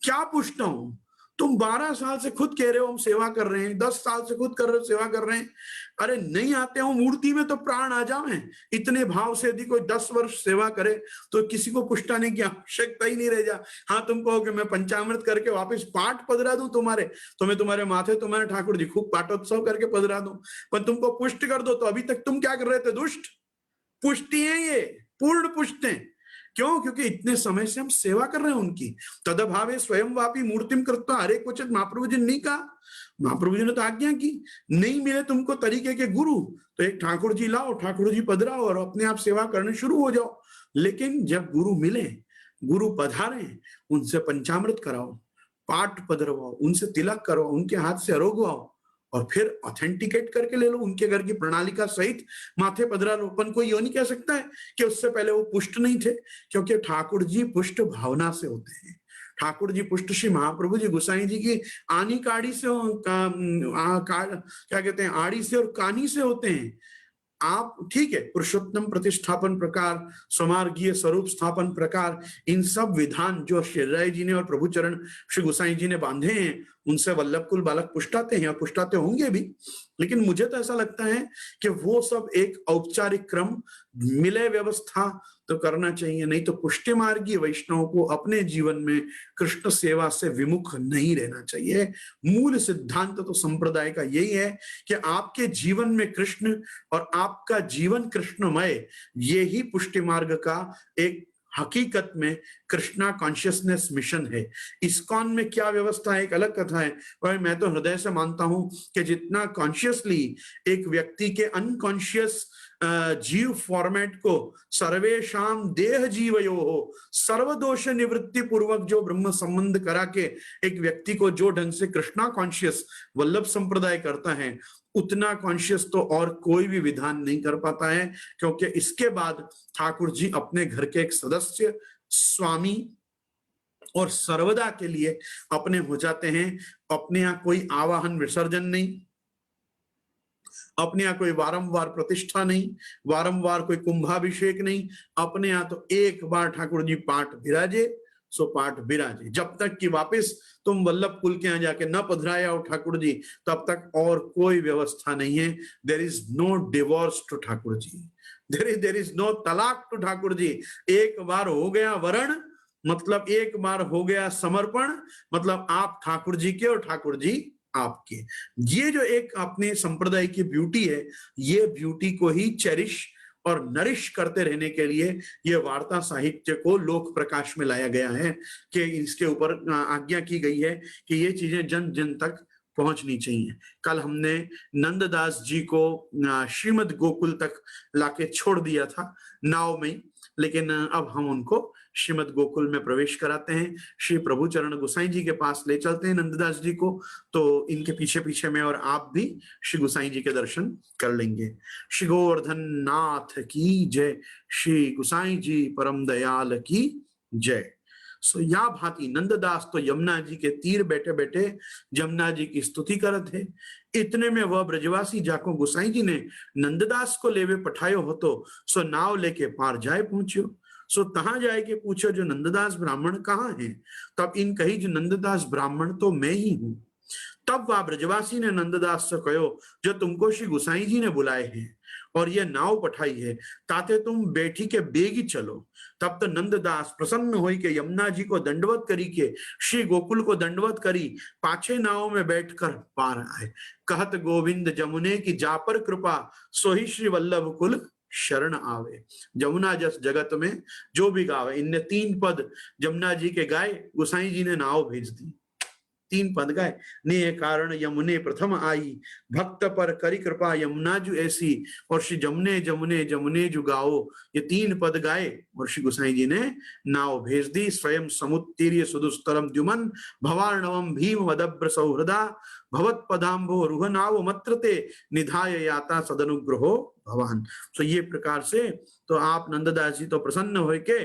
[SPEAKER 1] क्या पूछता हूं? तुम 12 साल से खुद कह रहे हो हम सेवा कर रहे हैं, 10 साल से खुद कर रहे हो सेवा कर रहे हैं। अरे नहीं आते हो मूर्ति में तो प्राण आ जाए। इतने भाव से यदि कोई 10 वर्ष सेवा करे तो किसी को पुष्टाने की आवश्यकता ही नहीं रह जा। हाँ, तुम कहोगे मैं पंचामृत करके वापस पाठ पधरा दूं तुम्हारे, तो मैं तुम्हारे माथे तुम्हारे ठाकुर जी खूब पाठोत्सव करके पधरा दूं, पर तुमको पुष्ट कर दो तो अभी तक तुम क्या कर रहे थे? दुष्ट पुष्टि है, ये पूर्ण पुष्ट है। क्यों? क्योंकि इतने समय से हम सेवा कर रहे हैं उनकी। तदभावे स्वयं वापी मूर्तिम कृत्वा हरे क्वचित, महाप्रभु जी ने नहीं कहा, महाप्रभु जी ने तो आज्ञा की। नहीं मिले तुमको तरीके के गुरु तो एक ठाकुर जी लाओ, ठाकुर जी पधराओ और अपने आप सेवा करने शुरू हो जाओ। लेकिन जब गुरु मिले, गुरु पधारे, उनसे पंचामृत कराओ, पाठ पधरवाओ, उनसे तिलक करो, उनके हाथ से अरोगवाओ और फिर ऑथेंटिकेट करके ले लो, उनके घर की प्रणालिका सहित माथे पधरा लो। अपन कोई ये नहीं कह सकता है कि उससे पहले वो पुष्ट नहीं थे, क्योंकि ठाकुर जी पुष्ट भावना से होते हैं। ठाकुर जी पुष्ट श्री महाप्रभु जी गोसाई जी की आनी काड़ी से क्या कहते हैं, आड़ी से और कानी से होते हैं। आप ठीक है, पुरुषोत्तम प्रतिष्ठापन प्रकार, स्वमार्गीय स्वरूप स्थापन प्रकार, इन सब विधान जो श्री राय जी ने और प्रभु चरण श्री गोसाई जी ने बांधे हैं, उनसे वल्लभ कुल बालक पुष्टाते हैं और पुष्टाते होंगे भी। लेकिन मुझे तो ऐसा लगता है कि वो सब एक औपचारिक क्रम मिले व्यवस्था तो करना चाहिए, नहीं तो पुष्टि मार्गी वैष्णव को अपने जीवन में कृष्ण सेवा से विमुख नहीं रहना चाहिए। मूल सिद्धांत तो संप्रदाय का यही है कि आपके जीवन में कृष्ण और आपका जीवन कृष्णमय, ये ही पुष्टि मार्ग का एक हकीकत में कृष्णा कॉन्शियसनेस मिशन है। इस्कॉन में क्या व्यवस्था है एक अलग कथा है, और मैं तो हृदय से मानता हूं कि जितना कॉन्शियसली एक व्यक्ति के अनकॉन्शियस जीव फॉर्मेट को सर्वेशाम देह जीवयो हो सर्वदोष निवृत्ति पूर्वक जो ब्रह्म संबंध करा के एक व्यक्ति को जो ढंग से कृष्णा कॉन्शियस वल्लभ संप्रदाय करता है, उतना कॉन्शियस तो और कोई भी विधान नहीं कर पाता है। क्योंकि इसके बाद ठाकुर जी अपने घर के एक सदस्य, स्वामी और सर्वदा के लिए अपने हो जाते हैं। अपने यहाँ कोई आवाहन विसर्जन नहीं, अपने यहाँ कोई वारंवार प्रतिष्ठा नहीं, वारंवार कोई कुंभाभिषेक नहीं। अपने यहाँ तो एक बार ठाकुर जी पाठ विराजे सो पाठ विराजे। जब तक कि वापस तुम वल्लभ कुल के यहाँ जाके न पधराया हो ठाकुर जी, तब तक और कोई व्यवस्था नहीं है। There is no divorce to Thakur ji, there is no तलाक टू ठाकुर जी। एक बार हो गया वरण मतलब एक बार हो गया समर्पण, मतलब आप ठाकुर जी के और ठाकुर जी आपके। ये जो एक अपने संप्रदाय की ब्यूटी है, ये ब्यूटी को ही चेरिश और नरिश करते रहने के लिए यह वार्ता साहित्य को लोक प्रकाश में लाया गया है कि इसके ऊपर आज्ञा की गई है कि ये चीजें जन जन तक पहुंचनी चाहिए। कल हमने नंददास जी को श्रीमद गोकुल तक लाके छोड़ दिया था नाव में, लेकिन अब हम उनको श्रीमद गोकुल में प्रवेश कराते हैं। श्री प्रभु चरण गोसाई जी के पास ले चलते हैं नंददास जी को। तो इनके पीछे पीछे में और आप भी श्री गोसाई जी के दर्शन कर लेंगे। श्री गोवर्धन नाथ की जय, श्री गोसाई जी परम दयाल की जय। सो या भांति नंददास तो यमुना जी के तीर बैठे बैठे यमुना जी की स्तुति करत है। इतने में वह ब्रजवासी जाको गोसाई जी ने नंददास को लेवे पठायो हो तो सो नाव लेके पार जाए पहुंचियो। सो तहां जाए के पूछो जो नंददास ब्राह्मण कहाँ है। तब इन कही जो नंददास ब्राह्मण तो मैं ही हूं। तब वह ब्रजवासी ने नंददास से कहो जो तुमको श्री गोसाई जी ने बुलाए हैं और यह नाव पठाई है, ताते तुम बैठी के बेगी चलो। तब तो नंददास प्रसन्न होई के यमुना जी को दंडवत करी के श्री गोकुल को दंडवत करी पाछे नाव में बैठकर पार आए। कहत गोविंद जमुने की जापर कृपा सोही श्री वल्लभ कुल शरण आवे। जमुना जस जगत में जो भी गावे, इनने 3 पद जमुना जी के गाए, गोसाई जी ने नाव भेज दी। 3 पद गाए। ने कारण यमुने प्रथम आई, भक्त पर करी कृपा यमुना जु ऐसी, और श्री जमुने जमुने जमुने जु गाओ। ये 3 पद गाए और श्री गोसाई जी ने नाव भेज दी। स्वयं समुत्तीर्य सुदुस्तरम द्युमन भवार्णवम भीम वदब्र सौहृदा, भवत पदाम्भो रुह नाव मत्रते निधाय याता सदनुग्रहो भवान। तो ये प्रकार से तो आप नंददास जी तो प्रसन्न होए के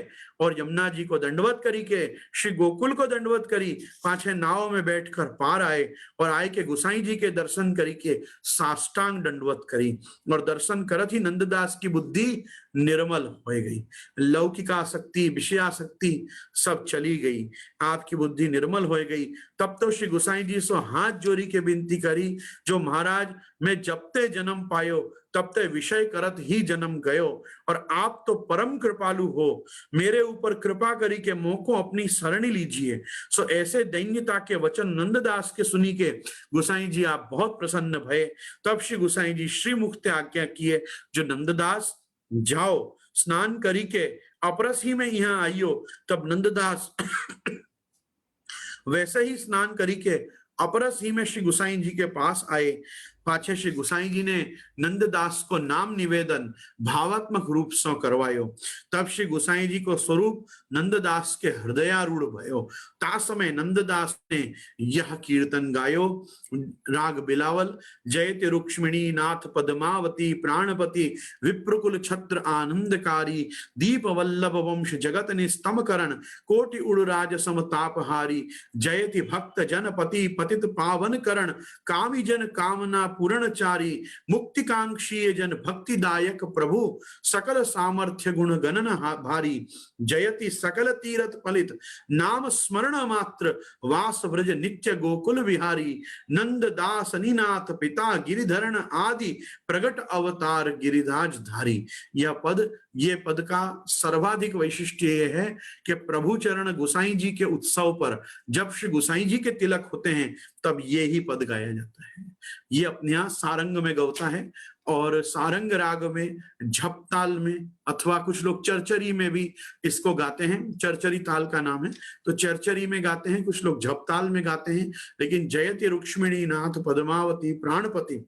[SPEAKER 1] और यमुना जी को दंडवत करी के श्री गोकुल को दंडवत करी, पाछे नाव में बैठकर पार आए और आए के गोसाई जी के दर्शन करी के साष्टांग दंडवत करी। और दर्शन करत ही नंददास की बुद्धि निर्मल हो गई, लौकिकासक्ति विषयासक्ति सब चली गई, आपकी बुद्धि निर्मल हो गई। तब तो श्री गोसाई जी सो हाथ जोड़ी के विनती करी, जो महाराज मैं जब ते जन्म पायो तब ते विषय करत ही जन्म गयो, और आप तो परम कृपालु हो, मेरे ऊपर कृपा करी के मोको अपनी शरण लीजिए। सो ऐसे दैन्यता के वचन नंददास के सुनी के गोसाई जी आप बहुत प्रसन्न भये। तब श्री गोसाई जी श्री मुख आज्ञा किए जो नंददास जाओ स्नान करी के अपरस ही में यहाँ आइयो। तब नंददास वैसे ही स्नान करी के अपरस ही में श्री गोसाई जी के पास आए। पाछे श्री गोसाई जी ने नंददास को नाम निवेदन भावात्मक रूप से करवायो। तब श्री गोसाई जी को स्वरूप नंददास के हृदयारूढ़ भयो। ता समय नंददास ने यह कीर्तन गायो, राग बिलावल। जयति रुक्ष्मिणी नाथ पद्मावती प्राणपति विप्रकुल छत्र आनंदकारी, दीप वल्लभ वंश जगत निस्तम करण कोटि उड़राज समतापहारी। जयति भक्त जनपति पतित पावन करण, कामी जन कामना पूरणचारी, मुक्तिकांक्षी जन भक्तिदायक प्रभु, सकल सामर्थ्य गुण गणन भारी। जयति सकल तीरथ फलित नाम स्मरण मात्र, वास व्रज नित्य गोकुल विहारी। नंद दास निनाथ पिता गिरिधरण आदि, प्रगट अवतार गिरिराज धारी। ये पद का सर्वाधिक वैशिष्ट्य यह है कि प्रभु चरण गोसाई जी के उत्सव पर जब श्री गोसाई जी के तिलक होते हैं तब ये ही पद गाया जाता है। ये अपने यहाँ सारंग में गौता है, और सारंग राग में, झपताल में, अथवा कुछ लोग चरचरी में भी इसको गाते हैं। चरचरी ताल का नाम है, तो चरचरी में गाते हैं, कुछ लोग झपताल में गाते हैं। लेकिन जयति रुक्ष्मिणी नाथ पद्मावती प्राणपति,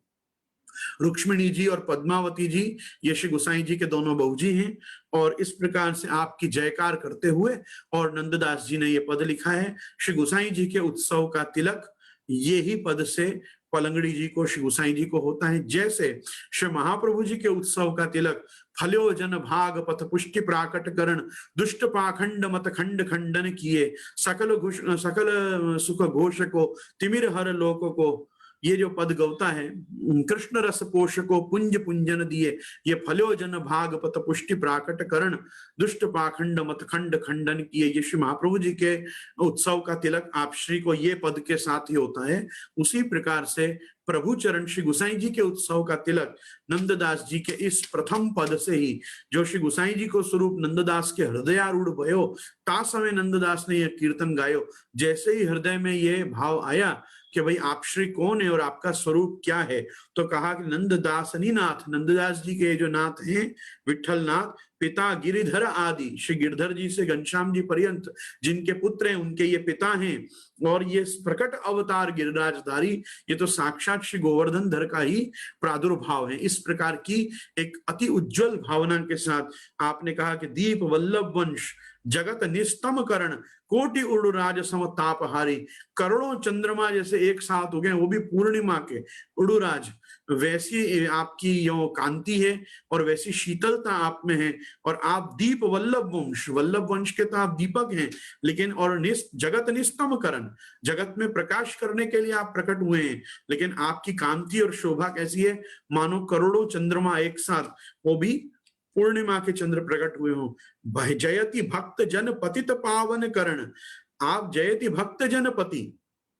[SPEAKER 1] रुक्ष्मिणी जी और पद्मावती जी ये श्री गोसाई जी के दोनों बहुजी हैं। और इस प्रकार से आपकी जयकार करते हुए और नंददास जी ने ये पद लिखा है। श्री गोसाई जी के उत्सव का तिलक ये ही पद से पलंगड़ी जी को, श्री गोसाई जी को होता है। जैसे श्री महाप्रभु जी के उत्सव का तिलक फल्यो जन भाग पथ पुष्टि प्राकट करण, दुष्ट पाखंड मत खंड खंडन किए, सकल सुख घोष को तिमिर हर लोक को। ये जो पद गौता है, कृष्ण रस पोष को पुंज पुंजन दिए, ये फल्यो जन भाग पत पुष्टि प्राकट करण, दुष्ट पाखंड मत खंड खंडन किए। ये श्री महाप्रभु जी के उत्सव का तिलक आप श्री को ये पद के साथ ही होता है। उसी प्रकार से प्रभु चरण श्री गोसाई जी के उत्सव का तिलक नंददास जी के इस प्रथम पद से ही, जो श्री गोसाई जी को स्वरूप नंददास के हृदयारूढ़ भयो, ता समय नंददास ने यह कीर्तन गायो। जैसे ही हृदय में ये भाव आया कि भाई आप श्री कौन है और आपका स्वरूप क्या है। तो कहा कि नंददासनी नाथ, नंददास जी के जो नाथ हैं विठल नाथ, पिता गिरिधर आदि, श्री गिरधर जी से घनश्याम जी पर्यंत जिनके पुत्र हैं उनके ये पिता हैं। और ये प्रकट अवतार गिरिराजधारी, ये तो साक्षात श्री गोवर्धन धर का ही प्रादुर्भाव है। इस प्रकार की एक अति उज्जवल भावना के साथ आपने कहा कि दीप वल्लभ वंश जगत निस्तम करण कोटि उड़ुराज सम तापहारी, करोड़ों चंद्रमा जैसे एक साथ हो गए, वो भी पूर्णिमा के उड़ुराज, वैसी आपकी यो कांति है और वैसी शीतलता आप में है। और आप दीप वल्लभ वंश, वल्लभ वंश के तो आप दीपक हैं, लेकिन और जगत निस्तम करण, जगत में प्रकाश करने के लिए आप प्रकट हुए हैं। लेकिन आपकी कांति और शोभा कैसी है, मानो करोड़ों चंद्रमा एक साथ, वो भी पूर्णिमा के चंद्र प्रकट हुए हो। जयति भक्त जन पतित पावन करण, आप जयति भक्त जन पति,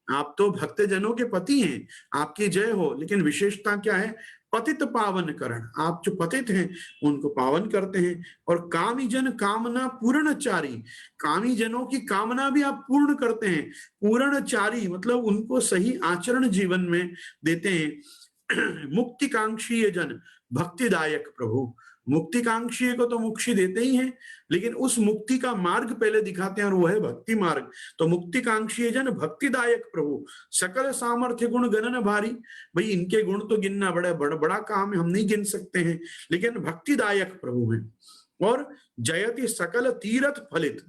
[SPEAKER 1] आप तो भक्त जनों के पति हैं, आपकी जय हो। लेकिन विशेषता क्या है, पतित पावन करण, आप जो पतित हैं उनको पावन करते हैं। और कामी जन कामना पूर्णचारी, कामी जनों की कामना भी आप पूर्ण करते हैं। पूर्णचारी मतलब उनको सही आचरण जीवन में देते हैं। मुक्तिकांक्षी जन भक्तिदायक प्रभु, मुक्तिकांक्षी को तो मुक्ति देते ही हैं, लेकिन उस मुक्ति का मार्ग पहले दिखाते हैं और वो है भक्ति मार्ग। तो मुक्तिकांक्षी जन भक्तिदायक प्रभु, सकल सामर्थ्य गुण गणन भारी, भाई इनके गुण तो गिनना बड़ा काम है, हम नहीं गिन सकते हैं, लेकिन भक्तिदायक प्रभु है। और जयति सकल तीर्थ फलित,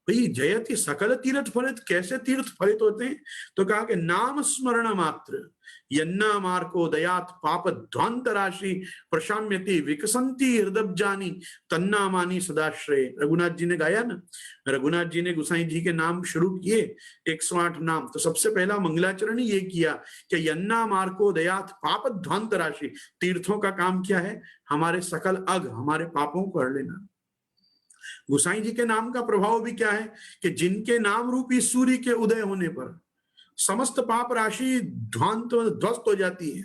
[SPEAKER 1] भाई जयति सकल तीर्थ फलित, कैसे तीर्थ फलित होते हैं, तो कहा कि नाम स्मरण मात्र यन्ना मार्को दयात पाप ध्वांत राशि प्रशाम्यति विकसंती हृदब्जानी तन्ना मानी सदाश्रय। रघुनाथ जी ने गाया ना, रघुनाथ जी ने गुसाई जी के नाम शुरू किए 108 नाम, तो सबसे पहला मंगलाचरण ये किया कि यन्ना मार्को दयात पाप ध्वांत राशि, तीर्थों का काम क्या है, हमारे सकल अग, हमारे पापों को हर लेना। गुसाई जी के नाम का प्रभाव भी क्या है कि जिनके नाम रूपी सूर्य के उदय होने पर समस्त पाप राशि ध्वस्त हो जाती है,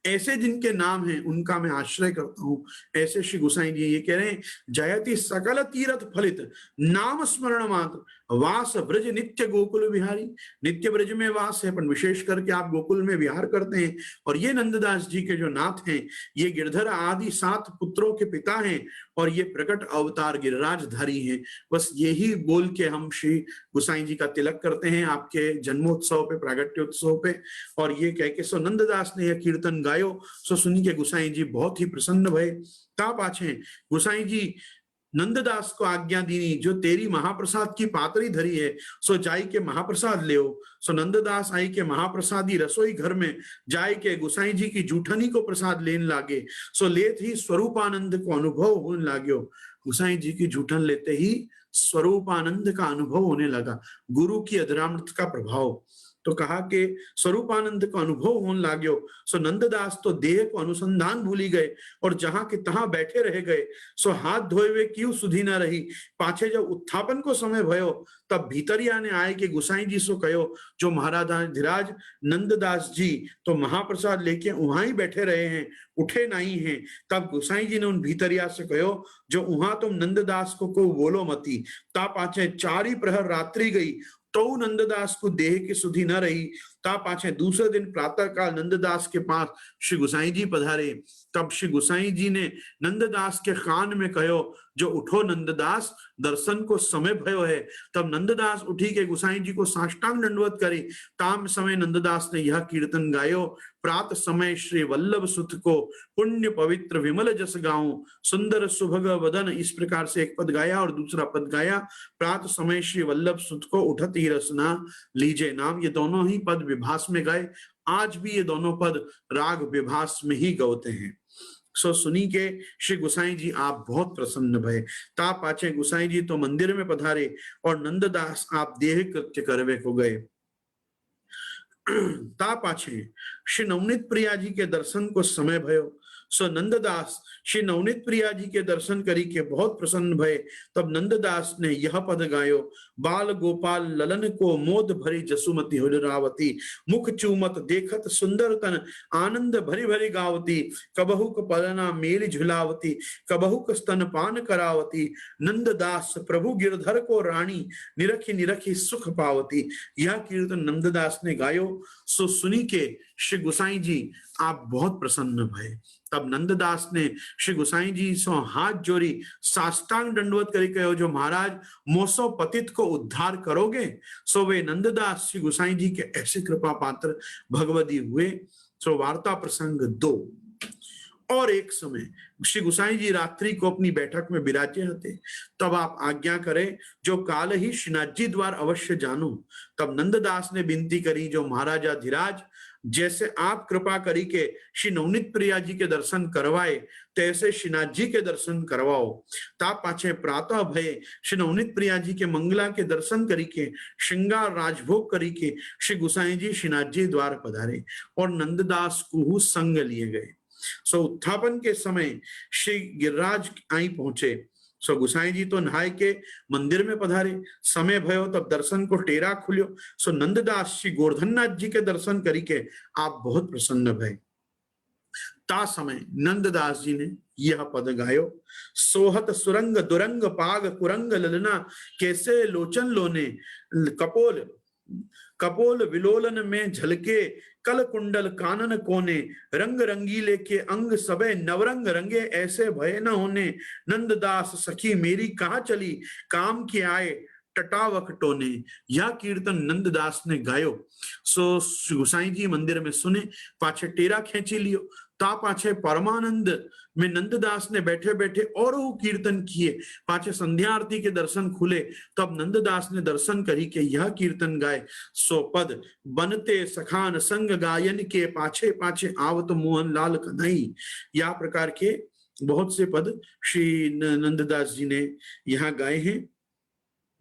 [SPEAKER 1] ऐसे जिनके नाम हैं उनका मैं आश्रय करता हूं। ऐसे श्री गुसाई जी ये कह रहे हैं, जयति सकल तीर्थ फलित नाम स्मरण मात्र वास ब्रज नित्य गोकुल विहारी, नित्य ब्रज में वास है, पर विशेष करके आप गोकुल में विहार करते हैं। और ये नंददास जी के जो नाथ हैं, ये गिरधर आदि 7 पुत्रों के पिता हैं और ये प्रकट अवतार गिरिराजधारी हैं। बस यही बोल के हम श्री गुसाई जी का तिलक करते हैं आपके जन्मोत्सव पे, प्रागट्योत्सव पे। और ये कह के सो नंददास ने यह कीर्तन गायो, सो सुनी के गुसाई जी बहुत ही प्रसन्न भय। ता पाछे गुसाई जी नंददास को आज्ञा दीनी, जो तेरी महाप्रसाद की पातरी धरी है सो जाई के महाप्रसाद ले। सो नंददास आई के महाप्रसादी रसोई घर में जाय के गुसाई जी की जूठनी को प्रसाद लेन लागे। सो लेत ही स्वरूपानंद को अनुभव होने लाग्यो, गुसाई जी की जूठन लेते ही स्वरूपानंद का अनुभव होने लगा, गुरु की अधरामृत का प्रभाव। तो कहा कि स्वरूपानंद का अनुभव होने लाग्यो। सो नंददास तो देह को अनुसंधान भूली गए और जहां के तहां बैठे रह गए। सो हाथ धोए हुए क्यों सुधी न रही, पाछे जब उत्थापन को समय भयो तब भीतरिया ने आए कि गुसाई जी सो कहो, जो महाराज नंददास जी तो महाप्रसाद लेके वहां ही बैठे रहे हैं, उठे नहीं हैं। तब गुसाई जी ने उन भीतरिया से कहो, जो वहां तुम नंददास को बोलो मती। ता पाछे 4 प्रहर रात्रि गई तो नंददास को देह की सुधि न रही। ता पाछे दूसरे दिन प्रातः काल नंददास के पास श्री गुसाई जी पधारे। तब श्री गुसाई जी ने नंददास के कान में कहो, जो उठो नंददास दर्शन को समय भयो है। तब नंददास उठी के गुसाई जी को साष्टांग दंडवत करे। ताम समय नंददास ने यह कीर्तन गायो, प्रात समय श्री वल्लभ सुत को पुण्य पवित्र विमल जस गाऊं, सुंदर सुभग वदन। इस प्रकार से एक पद गाया और दूसरा पद गाया, प्रात समय श्री वल्लभ सुत को उठत ही रसना लीजे नाम। ये दोनों ही पद विभास में गए, आज भी ये दोनों पद राग विभास में ही गौते हैं। सो सुनी के श्री गुसाई जी आप बहुत प्रसन्न भय। ता पाछे गुसाई जी तो मंदिर में पधारे और नंददास आप देह कृत्य करवे को गए। ता पाछे श्री नवनीत प्रिया जी के दर्शन को समय भयो। सो नंददास श्री नवनीत प्रिया जी के दर्शन करी के बहुत प्रसन्न भय। तब नंददास ने यह पद गायो, बाल गोपाल ललन को मोद भरी जसुमती हुलरावती, मुख चूमत देखत सुंदर तन आनंद भरी भरी गावती, कबहुक पलना मेल झुलावती, कबहुक स्तन पान करावती, नंददास प्रभु गिरधर को रानी, निरखी निरखी सुख पावती। यह कीर्तन नंददास ने गायो। सो सुनी के श्री गुसाई जी आप बहुत प्रसन्न भय। तब नंददास ने श्री गुसाई जी सो हाथ जोड़ी साष्टांग दंडवत करी कहो, जो महाराज मोसो पतित को उद्धार करोगे। सो वे नंददास श्री गुसाई जी के ऐसे कृपा पात्र भगवती हुए। सो वार्ता प्रसंग 2। और एक समय श्री गुसाई जी रात्रि को अपनी बैठक में विराजे हते। तब आप आज्ञा करें, जो काल ही श्रीनाथ जी द्वार अवश्य जानो। तब नंददास ने विनती करी, जो महाराजा धीराज जैसे आप कृपा करी के श्री नवनीत प्रिया जी के दर्शन करवाए, तैसे श्रीनाथ जी के दर्शन करवाओ। ता पाछे प्रातः भय श्री नवनीत प्रिया जी के मंगला के दर्शन करी के श्रृंगार राजभोग करी के श्री गुसाई जी श्रीनाथ जी द्वार पधारे और नंददास कुहू संग लिए गए। सो उत्थापन के समय श्री गिरिराज आई पहुंचे। सो गुसाई जी तो नहाय के मंदिर में पधारे। समय भयो तब दर्शन को टेरा खुल्यो। सो नंददास श्री गोवर्धननाथ जी के दर्शन करी के आप बहुत प्रसन्न भय। ता समय नंददास जी ने यह पद गायो, सोहत सुरंग दुरंग पाग कुरंग ललना, कैसे लोचन लोने कपोल कपोल विलोलन में झलके, कल कुंडल कानन कोने, रंग रंगीले के अंग सबे नवरंग रंगे, ऐसे भय न होने। नंददास सखी मेरी कहाँ चली, काम के आए टटावक टोने। यह कीर्तन नंददास ने गायो। सो गुसाई जी मंदिर में सुने, पाछे टेरा खेची लियो। ता पाछे परमानंद में नंददास ने बैठे बैठे और वो कीर्तन किए। पाछे संध्या आरती के दर्शन खुले। तब नंददास ने दर्शन करी के यह कीर्तन गाए। सो पद बनते सखान संग गायन के, पाछे पाछे आवत मोहन लाल कन्हई। या प्रकार के बहुत से पद श्री नंददास जी ने यहाँ गाए हैं।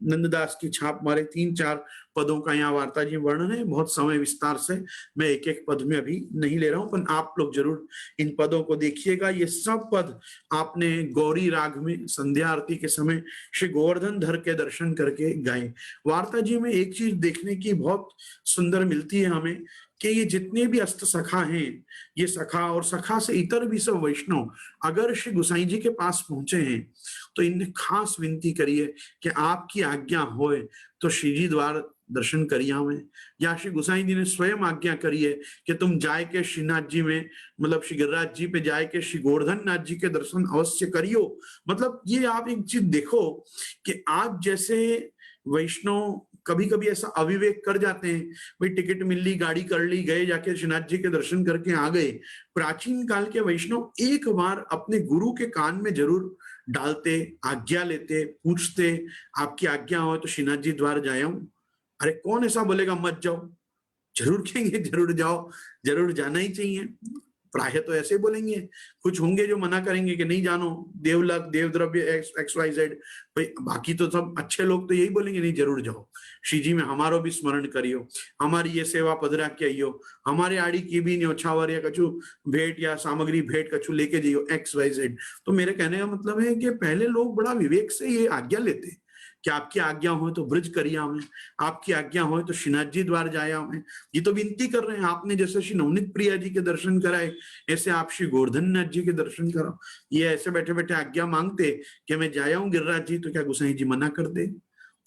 [SPEAKER 1] नंददास की छाप मारे 3-4 पदों का यहाँ वार्ता जी वर्णन है। बहुत समय विस्तार से मैं एक एक पद में अभी नहीं ले रहा हूं, पर आप लोग जरूर इन पदों को देखिएगा। ये सब पद आपने गौरी राग में संध्या आरती के समय श्री गोवर्धन धर के दर्शन करके गाए। वार्ता जी में एक चीज देखने की बहुत सुंदर मिलती है हमें कि ये जितने भी अष्ट सखा हैं, ये सखा और सखा से इतर भी सब वैष्णव अगर श्री गुसाई जी के पास पहुंचे हैं तो इन्हें खास विनती करिए कि आपकी आज्ञा होए तो श्री जी द्वार दर्शन करिए हमें। या श्री गुसाई जी ने स्वयं आज्ञा करी है कि तुम जाए के श्रीनाथ जी में, मतलब श्री गिरिराज जी पे जाए के श्री गोवर्धन नाथ जी के दर्शन अवश्य करियो। मतलब ये आप एक चीज देखो कि आप जैसे वैष्णव कभी कभी ऐसा अविवेक कर जाते हैं, भाई टिकट मिल ली, गाड़ी कर ली, गए जाके श्रीनाथ जी के दर्शन करके आ गए। प्राचीन काल के वैष्णव एक बार अपने गुरु के कान में जरूर डालते, आज्ञा लेते, पूछते, आपकी आज्ञा हो तो श्रीनाथ जी द्वार जाया हूं। अरे कौन ऐसा बोलेगा मत जाओ? जरूर कहेंगे जरूर जाओ, जरूर जाना ही चाहिए। प्राय तो ऐसे बोलेंगे। कुछ होंगे जो मना करेंगे कि नहीं जानो, देवलक देवद्रव्य XYZ। भाई बाकी तो सब अच्छे लोग तो यही बोलेंगे नहीं जरूर जाओ, श्री जी में हमारो भी स्मरण करियो, हमारी ये सेवा पधरा के आइयो, हमारे आड़ी की भी न्योछावर या कछु भेंट या सामग्री भेंट कछु लेके जाइयो XYZ। तो मेरे कहने का मतलब है कि पहले लोग बड़ा विवेक से ये आज्ञा लेते कि आपकी आज्ञा हो तो ब्रज करिया हमें, आपकी आज्ञा हो तो श्रीनाथ जी द्वार जाया हमें। ये तो विनती कर रहे हैं, आपने जैसे श्री नवनीत प्रिया जी के दर्शन कराए ऐसे आप श्री गोवर्धन नाथ जी के दर्शन कराओ। ये ऐसे बैठे बैठे आज्ञा मांगते कि मैं जाया हूँ गिरिराज जी, तो क्या गुसाई जी मना कर दे?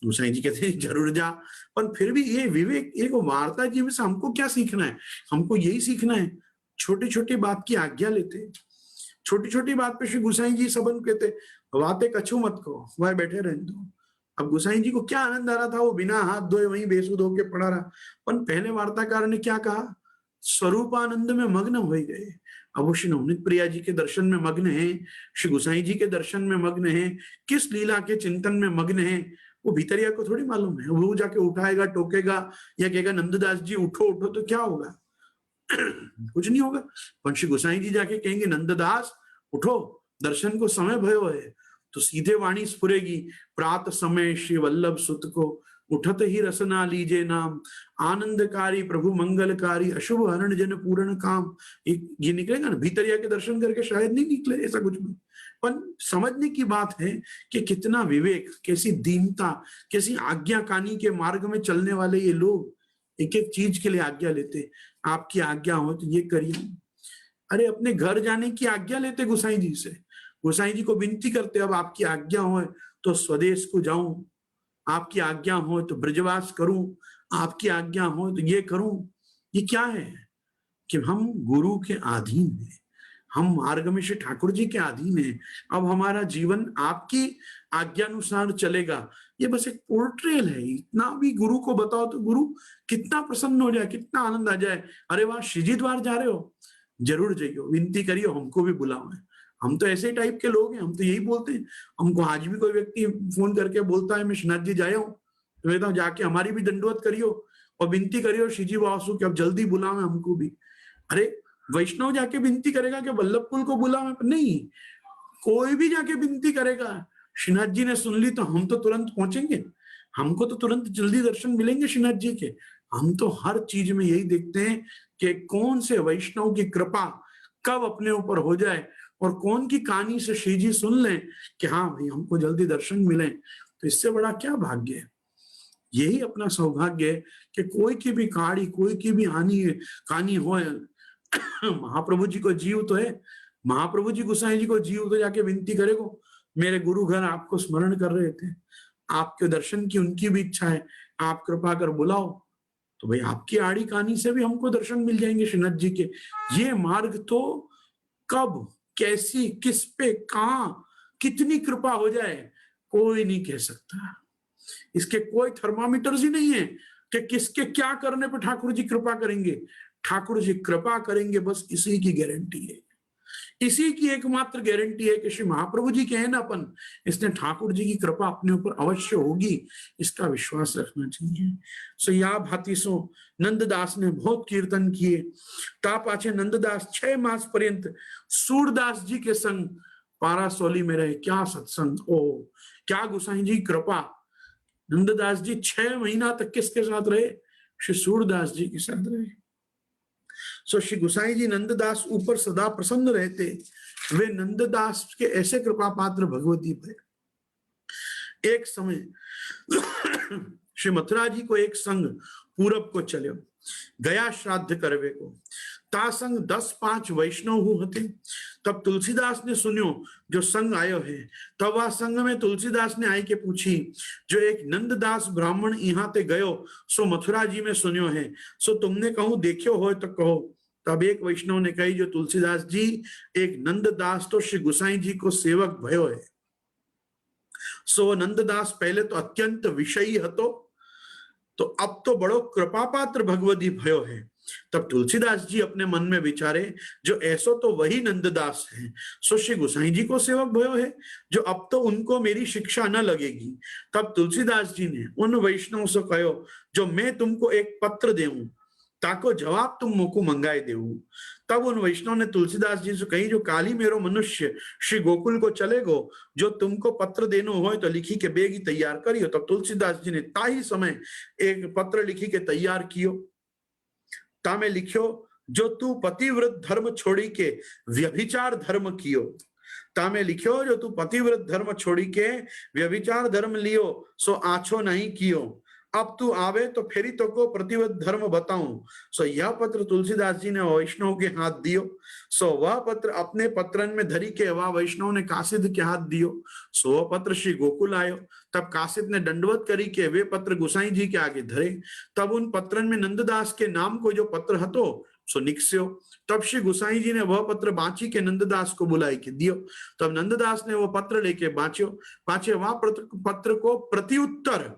[SPEAKER 1] गुसाई जी कहते हैं जरूर जा। पर फिर भी ये विवेक, एक वार्ता जी में से हमको क्या सीखना है? हमको यही सीखना है, छोटी छोटी बात की आज्ञा लेते, छोटी छोटी बात पे श्री गुसाई जी सबन कहते बातें कछू मत कहो, वह बैठे रहने दो। अब गुसाई जी को क्या आनंद आ रहा था, वो बिना हाथ धोए वहीं बेसुध होके पड़ा रहा। पर पहले वार्ताकार ने क्या कहा, स्वरूपानंद में मग्न हो गए। अब वो श्री नवनीत प्रिया जी के दर्शन में मग्न है, श्री गुसाई जी के दर्शन में मग्न है, किस लीला के चिंतन में मग्न है, वो भीतरिया को थोड़ी मालूम है। वो जाके उठाएगा, टोकेगा या कहेगा नंददास जी उठो उठो, तो क्या होगा? कुछ नहीं होगा। पर श्री गुसाई जी जाके कहेंगे नंददास उठो, दर्शन को समय भयो है, तो सीधे वाणी स्फुरेगी, प्रात समय श्री वल्लभ सुत को उठत ही रसना लीजे नाम, आनंदकारी प्रभु मंगलकारी, अशुभ हरण जन पूर्ण काम। ये निकलेगा ना, भीतरिया के दर्शन करके शायद नहीं निकले ऐसा कुछ भी, पर समझने की बात है कि कितना विवेक, कैसी दीनता, कैसी आज्ञाकानी के मार्ग में चलने वाले ये लोग एक एक चीज के लिए आज्ञा लेते। आपकी आज्ञा हो तो ये करिए। अरे अपने घर जाने की आज्ञा लेते गोसाई जी से, गोसाई जी को विनती करते, अब आपकी आज्ञा हो तो स्वदेश को जाऊं, आपकी आज्ञा हो तो ब्रजवास करूं, आपकी आज्ञा हो तो ये करूं। ये क्या है कि हम गुरु के अधीन हैं, हम मार्ग में श्री ठाकुर जी के अधीन हैं। अब हमारा जीवन आपकी आज्ञानुसार चलेगा। ये बस एक पोर्ट्रेल है। इतना भी गुरु को बताओ तो गुरु कितना प्रसन्न हो जाए, कितना आनंद आ जाए। अरे वाह, श्रीजी द्वार जा रहे हो, जरूर जाइयो, विनती करियो, हमको भी बुलाओ। हम तो ऐसे टाइप के लोग हैं, हम तो यही बोलते हैं। हमको आज भी कोई व्यक्ति फोन करके बोलता है मैं श्रीनाथ जी जाया हूँ, तो मैं तो जाके हमारी भी दंडवत करियो और विनती करियो श्रीजी वासु कि अब जल्दी बुलावे हमको भी। अरे वैष्णव जाके विनती करेगा कि वल्लभकुल को बुलावे? नहीं, कोई भी जाके विनती करेगा, श्रीनाथ जी ने सुन ली तो हम तो तुरंत पहुंचेंगे, हमको तो तुरंत जल्दी दर्शन मिलेंगे श्रीनाथ जी के। हम तो हर चीज में यही देखते हैं कि कौन से वैष्णव की कृपा कब अपने ऊपर हो जाए और कौन की कहानी से श्री जी सुन लें कि हाँ भाई हमको जल्दी दर्शन मिले। तो इससे बड़ा क्या भाग्य है। यही अपना सौभाग्य है कि कोई की भी कहानी, कोई की भी कहानी हो, महाप्रभु जी को जीव तो है, महाप्रभु जी गोसाई जी को जीव तो जाके विनती करेगो, मेरे गुरु घर आपको स्मरण कर रहे थे, आपके दर्शन की उनकी भी इच्छा है, आप कृपा कर बुलाओ। तो भाई आपकी आड़ी कहानी से भी हमको दर्शन मिल जाएंगे श्रीनाथ जी के। ये मार्ग तो कब, कैसी, किस पे, कहां, कितनी कृपा हो जाए कोई नहीं कह सकता। इसके कोई थर्मामीटर्स ही नहीं है कि किसके क्या करने पर ठाकुर जी कृपा करेंगे। ठाकुर जी कृपा करेंगे, बस इसी की गारंटी है, इसी की एकमात्र गारंटी है कि श्री महाप्रभु जी के हैं ना अपन, इसने ठाकुर जी की कृपा अपने ऊपर अवश्य होगी, इसका विश्वास रखना चाहिए। सो या भाती सो नंददास ने बहुत कीर्तन किए। ता पाछे नंददास 6 मास पर्यंत सूरदास जी के संग पारासोली में रहे। क्या सत्संग, ओ क्या गोसाई जी कृपा। नंददास जी 6 महीना तक किसके साथ रहे? श्री सूरदास जी के साथ रहे। सो श्री गोसाई जी नंददास ऊपर सदा प्रसन्न रहते। वे नंददास के ऐसे कृपा पात्र भगवती पे। एक समय श्री मथुरा जी को एक संग पूरब को चले गया श्राद्ध करवे को, ता संग 10-5 वैष्णव हु हते। तब तुलसीदास ने सुनियो जो संग आयो है। तब वह संग में तुलसीदास ने आई के पूछी, जो एक नंददास ब्राह्मण यहाँ ते गयो सो मथुरा जी में सुनियो है, सो तुमने कहूं देखियो हो तो कहो। तब एक वैष्णव ने कही, जो तुलसीदास जी एक नंददास तो श्री गोसाई जी को सेवक भयो है। सो नंददास पहले तो अत्यंत विषयी हतो, तो अब तो बड़ो कृपा पात्र भगवती भयो है। तब तुलसीदास जी अपने मन में विचारे, जो ऐसो तो वही नंददास है सो श्री गोसाई जी को सेवक भयो है, जो अब तो उनको मेरी शिक्षा न लगेगी। तब तुलसीदास जी ने उन वैष्णव से कहो, जो मैं तुमको एक पत्र देऊं ताको जवाब तुम मोको मंगाए देऊ। तब उन वैष्णव ने तुलसीदास जी से कही, जो काली मेरो मनुष्य श्री गोकुल को चलेगो, जो तुमको पत्र देनो हो तो लिखी के बेगी तैयार करियो। तब तुलसीदास जी ने ताही समय एक पत्र लिखी के तैयार कियो। ता में लिखियो, जो तू पतिव्रत धर्म छोड़ी के व्यभिचार धर्म कियो। ता में लिखियो, जो तू पतिव्रत धर्म छोड़ी के व्यभिचार धर्म लियो, सो आछो नहीं कियो। अब तू आवे तो फेरी तो को प्रतिवत धर्म बताऊं। सो यह पत्र तुलसीदास जी ने वैष्णव के हाथ दियो। सो वह पत्र अपने पत्रन में धरी के वह वैष्णव ने कासिद के हाथ दियो। सो वह पत्र श्री गोकुल आयो। तब कासिद ने दंडवत करी के वे पत्र गोसाई जी के आगे धरे। तब उन पत्रन में नंददास के नाम को जो पत्र हतो सो निकस्यो। तब श्री गोसाई जी ने वह पत्र बांची के नंददास को बुलाई के दियो। तब नंददास ने वह पत्र लेके बांच्यो। पाछे वह पत्र को प्रत्युत्तर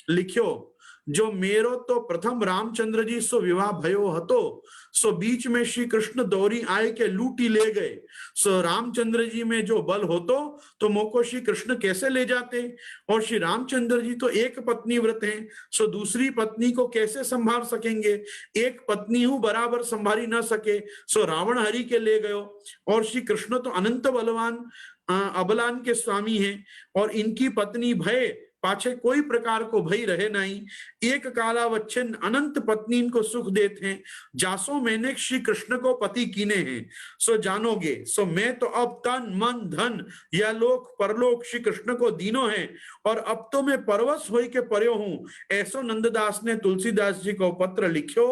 [SPEAKER 1] लिखियो, जो मेरो तो प्रथम रामचंद्र जी सो विवाह भयो हतो, सो बीच में श्री कृष्ण दौरी आए के लूटी ले गए। सो रामचंद्र जी में जो बल होतो तो मोको श्री कृष्ण कैसे ले जाते, और श्री रामचंद्र जी तो एक पत्नी व्रत हैं, सो दूसरी पत्नी को कैसे संभाल सकेंगे। एक पत्नी हूं बराबर संभाली न सके, सो रावण हरि के ले गयो। और श्री कृष्ण तो अनंत बलवान अबलान के स्वामी हैं, और इनकी पत्नी भय पाछे कोई प्रकार को भई रहे नहीं, एक कालावच्छिन्न अनंत पत्नी को सुख देते हैं, जासो मैंने श्री कृष्ण को पति कीने हैं, सो जानोगे, सो मैं तो अब तन मन धन या लोक परलोक श्री कृष्ण को दीनो है, और अब तो मैं परवश होई के पर्यो हूं। ऐसो नंददास ने तुलसीदास जी को पत्र लिखियो,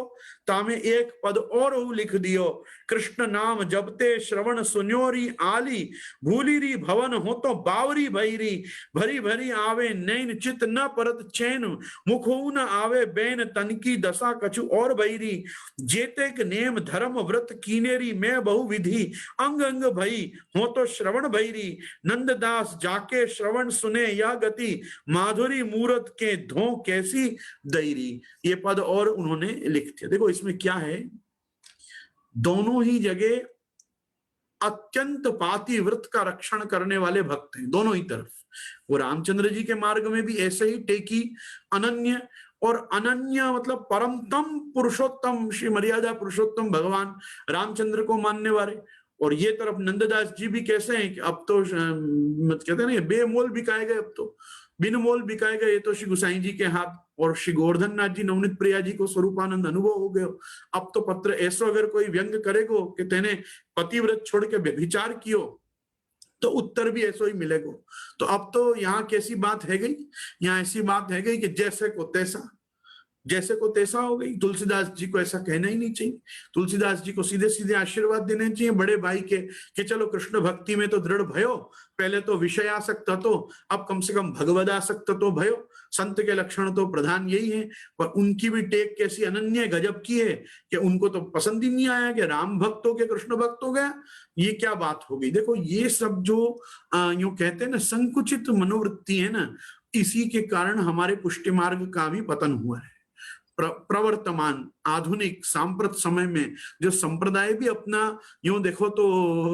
[SPEAKER 1] तामे एक पद और लिख दियो, कृष्ण नाम जपते श्रवण सुन्योरी आली, भूली री भवन हो तो बावरी भैरी, भरी भरी आवे नैन चित न परत चैन, मुखो न आवे बैन तन की दशा कछु और भैरी, जेते नेम धर्म व्रत कीनेरी मैं बहु विधि, अंग अंग भई हो तो श्रवण भैरी, नंददास जाके श्रवण सुने या गति, माधुरी मूरत के धो कैसी दैरी। ये पद और उन्होंने लिख दिया। देखो इसमें क्या है, दोनों ही जगह अत्यंत पातिव्रत का रक्षण करने वाले भक्त हैं, दोनों ही तरफ। वो रामचंद्र जी के मार्ग में भी ऐसे ही टेकी अनन्य, और अनन्य मतलब परमतम पुरुषोत्तम श्री मर्यादा पुरुषोत्तम भगवान रामचंद्र को मानने वाले। और ये तरफ नंददास जी भी कैसे हैं कि अब तो कहते हैं ना बेमोल बिकाए गए, अब तो बिन मोल बिकाए गए, ये तो श्री गुसाई जी के हाथ। और श्री गोवर्धन नाथ जी नवनीत प्रिया जी को स्वरूपानंद अनुभव हो गयो। अब तो पत्र ऐसो अगर कोई व्यंग करेगो कि तेने पतिव्रत छोड़ के व्यभिचार कियो, तो उत्तर भी ऐसो ही मिलेगो। तो अब तो यहाँ कैसी बात है गई, यहाँ ऐसी बात है गई कि जैसे को तैसा, जैसे को तैसा हो गई। तुलसीदास जी को ऐसा कहना ही नहीं चाहिए। तुलसीदास जी को सीधे सीधे आशीर्वाद देने चाहिए बड़े भाई के कि चलो कृष्ण भक्ति में तो दृढ़ भयो, पहले तो विषय आसक्त तो, अब कम से कम भगवद आसक्त तो भयो। संत के लक्षण तो प्रधान यही है। पर उनकी भी टेक कैसी अनन्य गजब की है कि उनको तो पसंद ही नहीं आया कि राम भक्त हो के कृष्ण भक्त हो गया। ये क्या बात हो गई। देखो ये सब जो यूं कहते हैं ना संकुचित मनोवृत्ति है ना, इसी के कारण हमारे पुष्टि मार्ग का भी पतन हुआ है। प्रवर्तमान आधुनिक सांप्रत समय में जो संप्रदाय भी अपना यूं देखो तो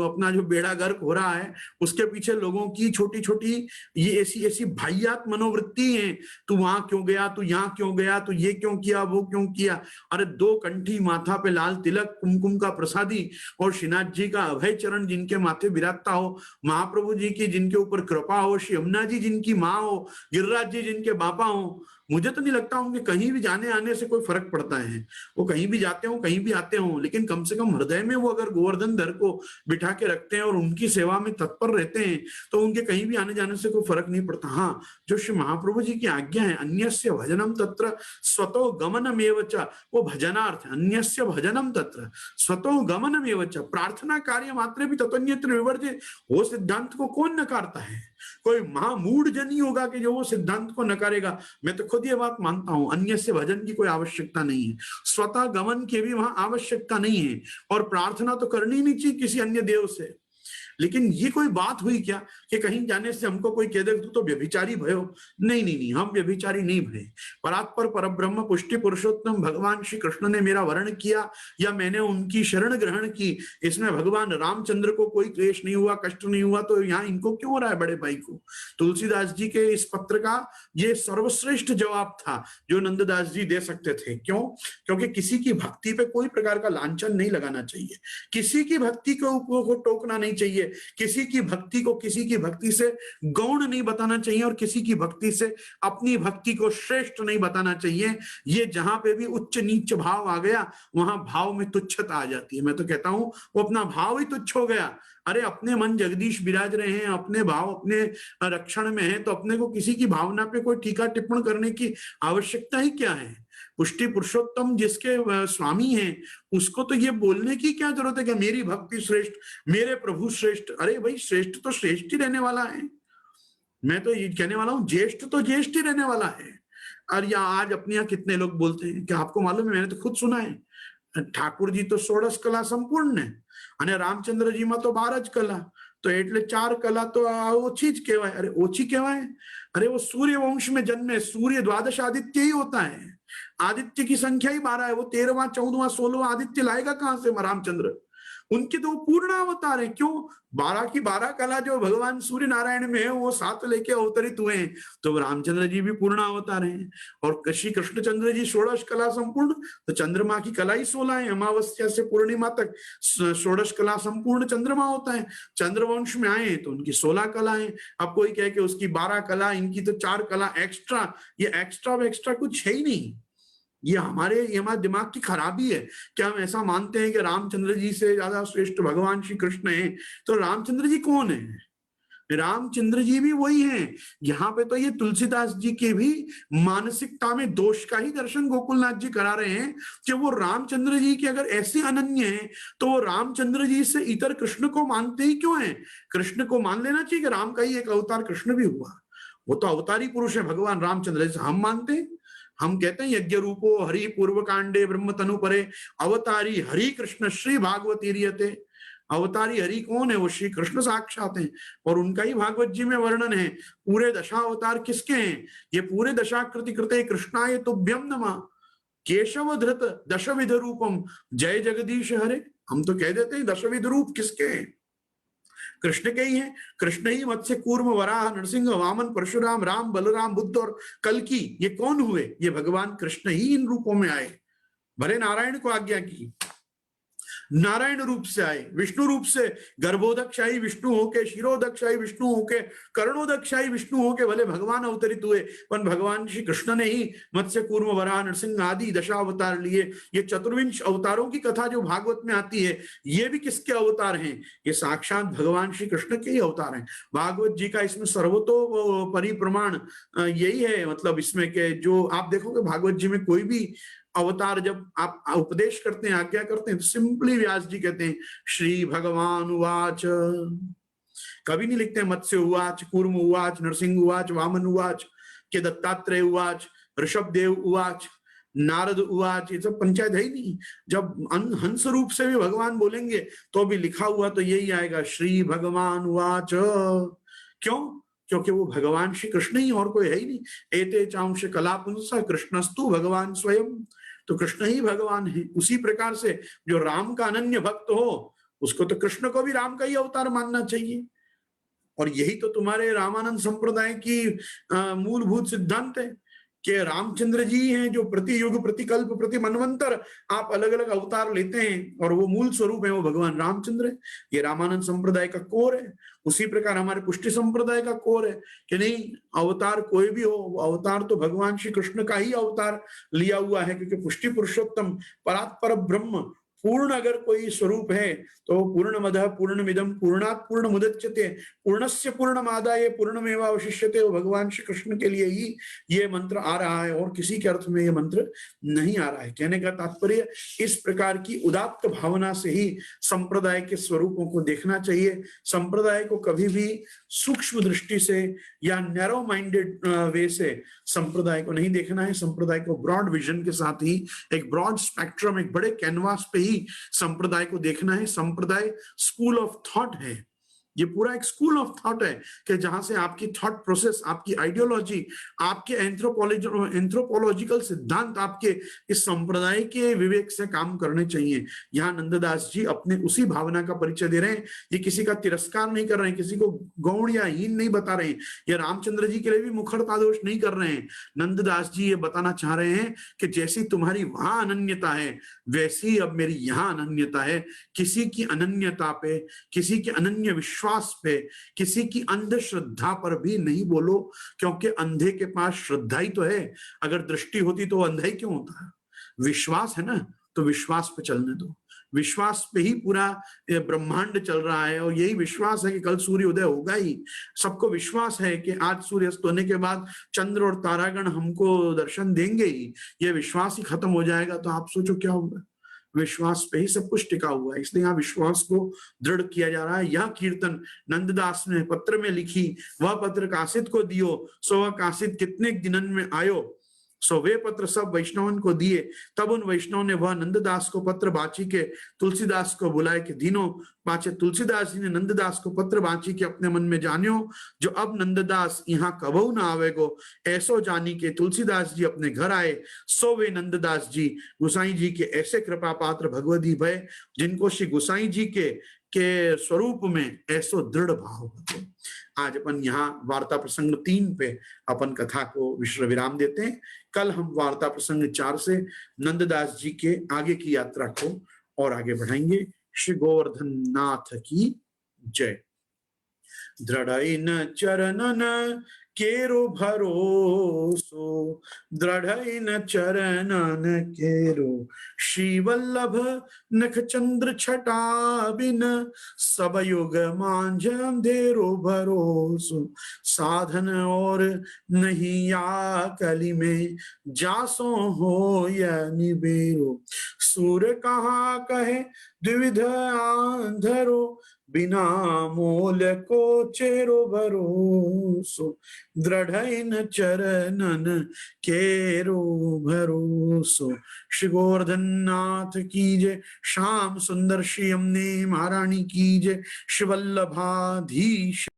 [SPEAKER 1] अपना जो बेड़ा गर्क हो रहा है, उसके पीछे लोगों की छोटी छोटी ये ऐसी ऐसी भाइयात मनोवृत्ति है। तू वहां क्यों गया, तू यहाँ क्यों गया, तू ये क्यों किया, वो क्यों किया। अरे दो कंठी माथा पे लाल तिलक कुमकुम का प्रसादी और श्रीनाथ जी का अभय चरण जिनके माथे विराजता हो, महाप्रभु जी की जिनके ऊपर कृपा हो, श्री यमुना जी जिनकी माँ हो, गिरिराज जी जिनके बापा हो, मुझे तो नहीं लगता उनके कहीं भी जाने आने से कोई फर्क पड़ता है। वो कहीं भी जाते हो, कहीं भी आते हो, लेकिन कम से कम हृदय में वो अगर गोवर्धन धर को बिठा के रखते हैं और उनकी सेवा में तत्पर रहते हैं, तो उनके कहीं भी आने जाने से कोई फर्क नहीं पड़ता। हाँ, जो श्री महाप्रभु जी की आज्ञा है अन्यस्य भजनम तत्र स्वतो गमनमेव च, वो भजनार्थ है। अन्यस्य भजनम तत्र स्वतो गमनमेव च, प्रार्थना कार्य मात्र भी ततन्यत्र विवर्जित। वो सिद्धांत को कौन नकारता है। कोई महामूढ़ जन ही होगा कि जो वो सिद्धांत को नकारेगा। मैं तो खुद ये बात मानता हूं, अन्य से भजन की कोई आवश्यकता नहीं है, स्वतः गमन की भी वहां आवश्यकता नहीं है, और प्रार्थना तो करनी नहीं चाहिए किसी अन्य देव से। लेकिन ये कोई बात हुई क्या कि कहीं जाने से हमको कोई कह दे तो व्यभिचारी भयो। नहीं नहीं नहीं, हम व्यभिचारी नहीं भये। परात्पर परब्रह्म पुष्टि पुरुषोत्तम भगवान श्री कृष्ण ने मेरा वर्ण किया या मैंने उनकी शरण ग्रहण की, इसमें भगवान रामचंद्र को कोई क्लेश नहीं हुआ, कष्ट नहीं हुआ, तो यहाँ इनको क्यों हो रहा है बड़े भाई को। तुलसीदास जी के इस पत्र का ये सर्वश्रेष्ठ जवाब था जो नंददास जी दे सकते थे। क्यों? क्योंकि किसी की भक्ति पे कोई प्रकार का लांछन नहीं लगाना चाहिए, किसी की भक्ति को टोकना नहीं चाहिए, किसी की भक्ति को किसी की भक्ति से गौण नहीं बताना चाहिए, और किसी की भक्ति से अपनी भक्ति को श्रेष्ठ नहीं बताना चाहिए। ये जहां पे भी उच्च नीच भाव आ गया, वहां भाव में तुच्छता आ जाती है। मैं तो कहता हूं वो अपना भाव ही तुच्छ हो गया। अरे अपने मन जगदीश विराज रहे हैं, अपने भाव अपने रक्षण में है, तो अपने को किसी की भावना पे कोई टीका टिप्पण करने की आवश्यकता ही क्या है। पुष्टि पुरुषोत्तम जिसके स्वामी हैं, उसको तो ये बोलने की क्या जरूरत है कि मेरी भक्ति श्रेष्ठ, मेरे प्रभु श्रेष्ठ। अरे भाई श्रेष्ठ तो श्रेष्ठ ही रहने वाला है। मैं तो ये कहने वाला हूं ज्येष्ठ तो ज्येष्ठ ही रहने वाला है। और या आज अपने यहाँ कितने लोग बोलते हैं कि आपको मालूम है, मैंने तो खुद सुना है, ठाकुर जी तो 16 कला संपूर्ण है અને રામચંદ્રજી માં તો 12 જ કલા, तो એટલે 4 कला तो ओछी ज कहवाय। अरे ओछी कहवाय, अरे वो सूर्य वंश में जन्मे, सूर्य द्वादश आदित्य ही होता है, आदित्य की संख्या ही 12 है। वो 13वां 14वां 16वां आदित्य लाएगा कहां से रामचंद्र। उनके तो पूर्ण अवतार है। क्यों? 12 की 12 कला जो भगवान सूर्य नारायण में है वो 7 लेके अवतरित हुए हैं, तो रामचंद्र जी भी पूर्ण अवतार हैं। और श्री कृष्णचंद्र जी 16 कला संपूर्ण, तो चंद्रमा की कला ही 16 है। अमावस्या से पूर्णिमा तक 16 कला संपूर्ण चंद्रमा होता है। चंद्रवंश में आए तो उनकी 16 कला है। अब कोई कहे कि उसकी 12 कला, इनकी तो 4 कला एक्स्ट्रा, ये एक्स्ट्रा कुछ है ही नहीं। ये हमारे दिमाग की खराबी है कि हम ऐसा मानते हैं कि रामचंद्र जी से ज्यादा श्रेष्ठ भगवान श्री कृष्ण हैं। तो रामचंद्र जी कौन है? रामचंद्र जी भी वही हैं। यहाँ पे तो ये तुलसीदास जी के भी मानसिकता में दोष का ही दर्शन गोकुलनाथ जी करा रहे हैं कि वो रामचंद्र जी के अगर ऐसे अनन्य हैं तो वो रामचंद्र जी से इतर कृष्ण को मानते ही क्यों हैं? कृष्ण को मान लेना चाहिए कि राम का ही एक अवतार कृष्ण भी हुआ। वो तो अवतारी पुरुष है भगवान रामचंद्र, जैसे हम मानते हैं। हम कहते हैं यज्ञ रूपो हरि पूर्व कांडे ब्रह्म तनु परे अवतारी हरि कृष्ण श्री भागवती रियते। अवतारी हरि कौन है? वो श्री कृष्ण साक्षात हैं और उनका ही भागवत जी में वर्णन है। पूरे दशा अवतार किसके हैं? ये पूरे दशाकृति कृते कृष्णाय तुभ्यम नमः केशव धृत दशविध रूपम जय जगदीश हरे। हम तो कह देते हैं दशविध रूप किसके हैं? कृष्ण के ही हैं। कृष्ण ही मत्स्य कूर्म वराह नरसिंह वामन परशुराम राम बलराम बुद्ध और कल्कि, ये कौन हुए? ये भगवान कृष्ण ही इन रूपों में आए। भले नारायण को आज्ञा की, नारायण रूप से आए, विष्णु रूप से गर्भोदक्षाई विष्णु होके, शिरोदक्षाई विष्णु होके, कर्णोदक्षाई विष्णु होके भले भगवान अवतरित हुए, पर भगवान श्री कृष्ण ने ही मत्स्य कूर्म वराह नरसिंह आदि दशावतार लिए। ये चतुर्विंश अवतारों की कथा जो भागवत में आती है, ये भी किसके अवतार हैं? ये साक्षात भगवान श्री कृष्ण के ही अवतार हैं। भागवत जी का इसमें सर्वतो परिप्रमाण यही है। मतलब इसमें के जो आप देखोगे भागवत जी में कोई भी अवतार जब आप उपदेश करते हैं, आज्ञा करते हैं, तो सिंपली व्यास जी कहते हैं श्री भगवान उवाच। कभी नहीं लिखते मत्स्य उवाच, कूर्म उवाच, नरसिंह उवाच, वामन उवाच, के दत्तात्रेय उवाच, ऋषभ देव उवाच, नारद उवाच। ये सब पंचायत है ही नहीं। जब हंस रूप से भी भगवान बोलेंगे तो भी लिखा हुआ तो यही आएगा श्री भगवान उवाच। क्यों? क्योंकि वो भगवान श्री कृष्ण ही, और कोई है ही नहीं। एते चांश कला पुंसा कृष्णस्तु भगवान स्वयं। तो कृष्ण ही भगवान है। उसी प्रकार से जो राम का अनन्य भक्त हो उसको तो कृष्ण को भी राम का ही अवतार मानना चाहिए। और यही तो तुम्हारे रामानंद संप्रदाय की मूलभूत सिद्धांत है कि रामचंद्र जी हैं जो प्रति युग प्रतिकल्प प्रति मनवंतर आप अलग अलग अवतार लेते हैं और वो मूल स्वरूप है वो भगवान रामचंद्र है। ये रामानंद संप्रदाय का कोर है। उसी प्रकार हमारे पुष्टि संप्रदाय का कोर है कि नहीं, अवतार कोई भी हो, अवतार तो भगवान श्री कृष्ण का ही अवतार लिया हुआ है। क्योंकि पुष्टि पुरुषोत्तम परात्पर ब्रह्म पूर्ण अगर कोई स्वरूप है तो पूर्णमदः पूर्णमिदं पूर्णात् पूर्णमुदच्यते पूर्णस्य पूर्णमादाय पूर्णमेवावशिष्यते। वो भगवान श्री कृष्ण के लिए ही ये मंत्र आ रहा है और किसी के अर्थ में ये मंत्र नहीं आ रहा है। कहने का तात्पर्य इस प्रकार की उदात्त भावना से ही संप्रदाय के स्वरूपों को देखना चाहिए। संप्रदाय को कभी भी सूक्ष्म दृष्टि से या नैरो माइंडेड वे से संप्रदाय को नहीं देखना है। संप्रदाय को ब्रॉड विजन के साथ ही, एक ब्रॉड स्पेक्ट्रम, एक बड़े कैनवास पे ही संप्रदाय को देखना है। संप्रदाय स्कूल ऑफ थॉट है। ये पूरा एक स्कूल ऑफ थॉट है कि जहां से आपकी थॉट प्रोसेस, आपकी आइडियोलॉजी, आपके एंथ्रोपोलॉजिकल सिद्धांत आपके इस संप्रदाय के विवेक से काम करने चाहिए। यहाँ नंददास जी अपने उसी भावना का परिचय दे रहे हैं। ये किसी का तिरस्कार नहीं कर रहे हैं, किसी को गौण या हीन नहीं बता रहे हैं। ये रामचंद्र जी के लिए भी मुखरता दोष नहीं कर रहे हैं। नंददास जी ये बताना चाह रहे हैं कि जैसी तुम्हारी वहां अनन्यता है वैसी अब मेरी यहाँ अनन्यता है। किसी की अनन्यता पे, किसी के अनन्य विश्वास पे, किसी की अंधश्रद्धा पर भी नहीं बोलो, क्योंकि अंधे के पास श्रद्धा ही तो है। अगर दृष्टि होती तो अंधा ही क्यों होता? विश्वास है ना, तो विश्वास पे चलने दो। विश्वास पे ही पूरा ब्रह्मांड चल रहा है और यही विश्वास है कि कल सूर्य उदय होगा ही। सबको विश्वास है कि आज सूर्य अस्त होने के बाद चंद्र और तारागण हमको दर्शन देंगे ही। ये विश्वास ही खत्म हो जाएगा तो आप सोचो क्या होगा। विश्वास पे ही सब कुछ टिका हुआ है, इसलिए यहाँ विश्वास को दृढ़ किया जा रहा है। यह कीर्तन नंददास ने पत्र में लिखी, वह पत्र कासिद को दियो, सो वह कासिद कितने दिनन में आयो। सो वे पत्र सब वैष्णवन को दिए। तब उन वैष्णव ने वह नंददास को पत्र बाची के तुलसीदास को बुलाए कि दीनो पाचे तुलसीदास जी ने नंददास को पत्र बाची के अपने मन में जानियो जो अब नंददास यहाँ कबहू ना आवेगो, ऐसो जानी के तुलसीदास जी अपने घर आए। सो वे नंददास जी गुसाई जी के ऐसे कृपा पात्र भगवती भय जिनको श्री गुसाई जी के स्वरूप में ऐसो दृढ़ भाव होते। आज अपन यहाँ वार्ता प्रसंग 3 पे अपन कथा को विश्राम विराम देते हैं। कल हम वार्ता प्रसंग 4 से नंददास जी के आगे की यात्रा को और आगे बढ़ाएंगे। श्री गोवर्धन नाथ की जय। दृढ़ चरणन केरो भरोसो, दृढ़ चरणन केरो श्री वल्लभ नख चंद्र छटा बिन, सब युग मांझ अंधेरो भरोसो, साधन और नहीं या कली में जासो हो या निबेरो, सूर कहा कहे द्विविध आंधरो, बिना मोल को चेरो भरोसो, दृढ़ चरणन केरो भरोसो। श्री गोवर्धन नाथ की जय। श्याम सुंदर श्री यमुने महारानी की जय। शिवल्लभाधीश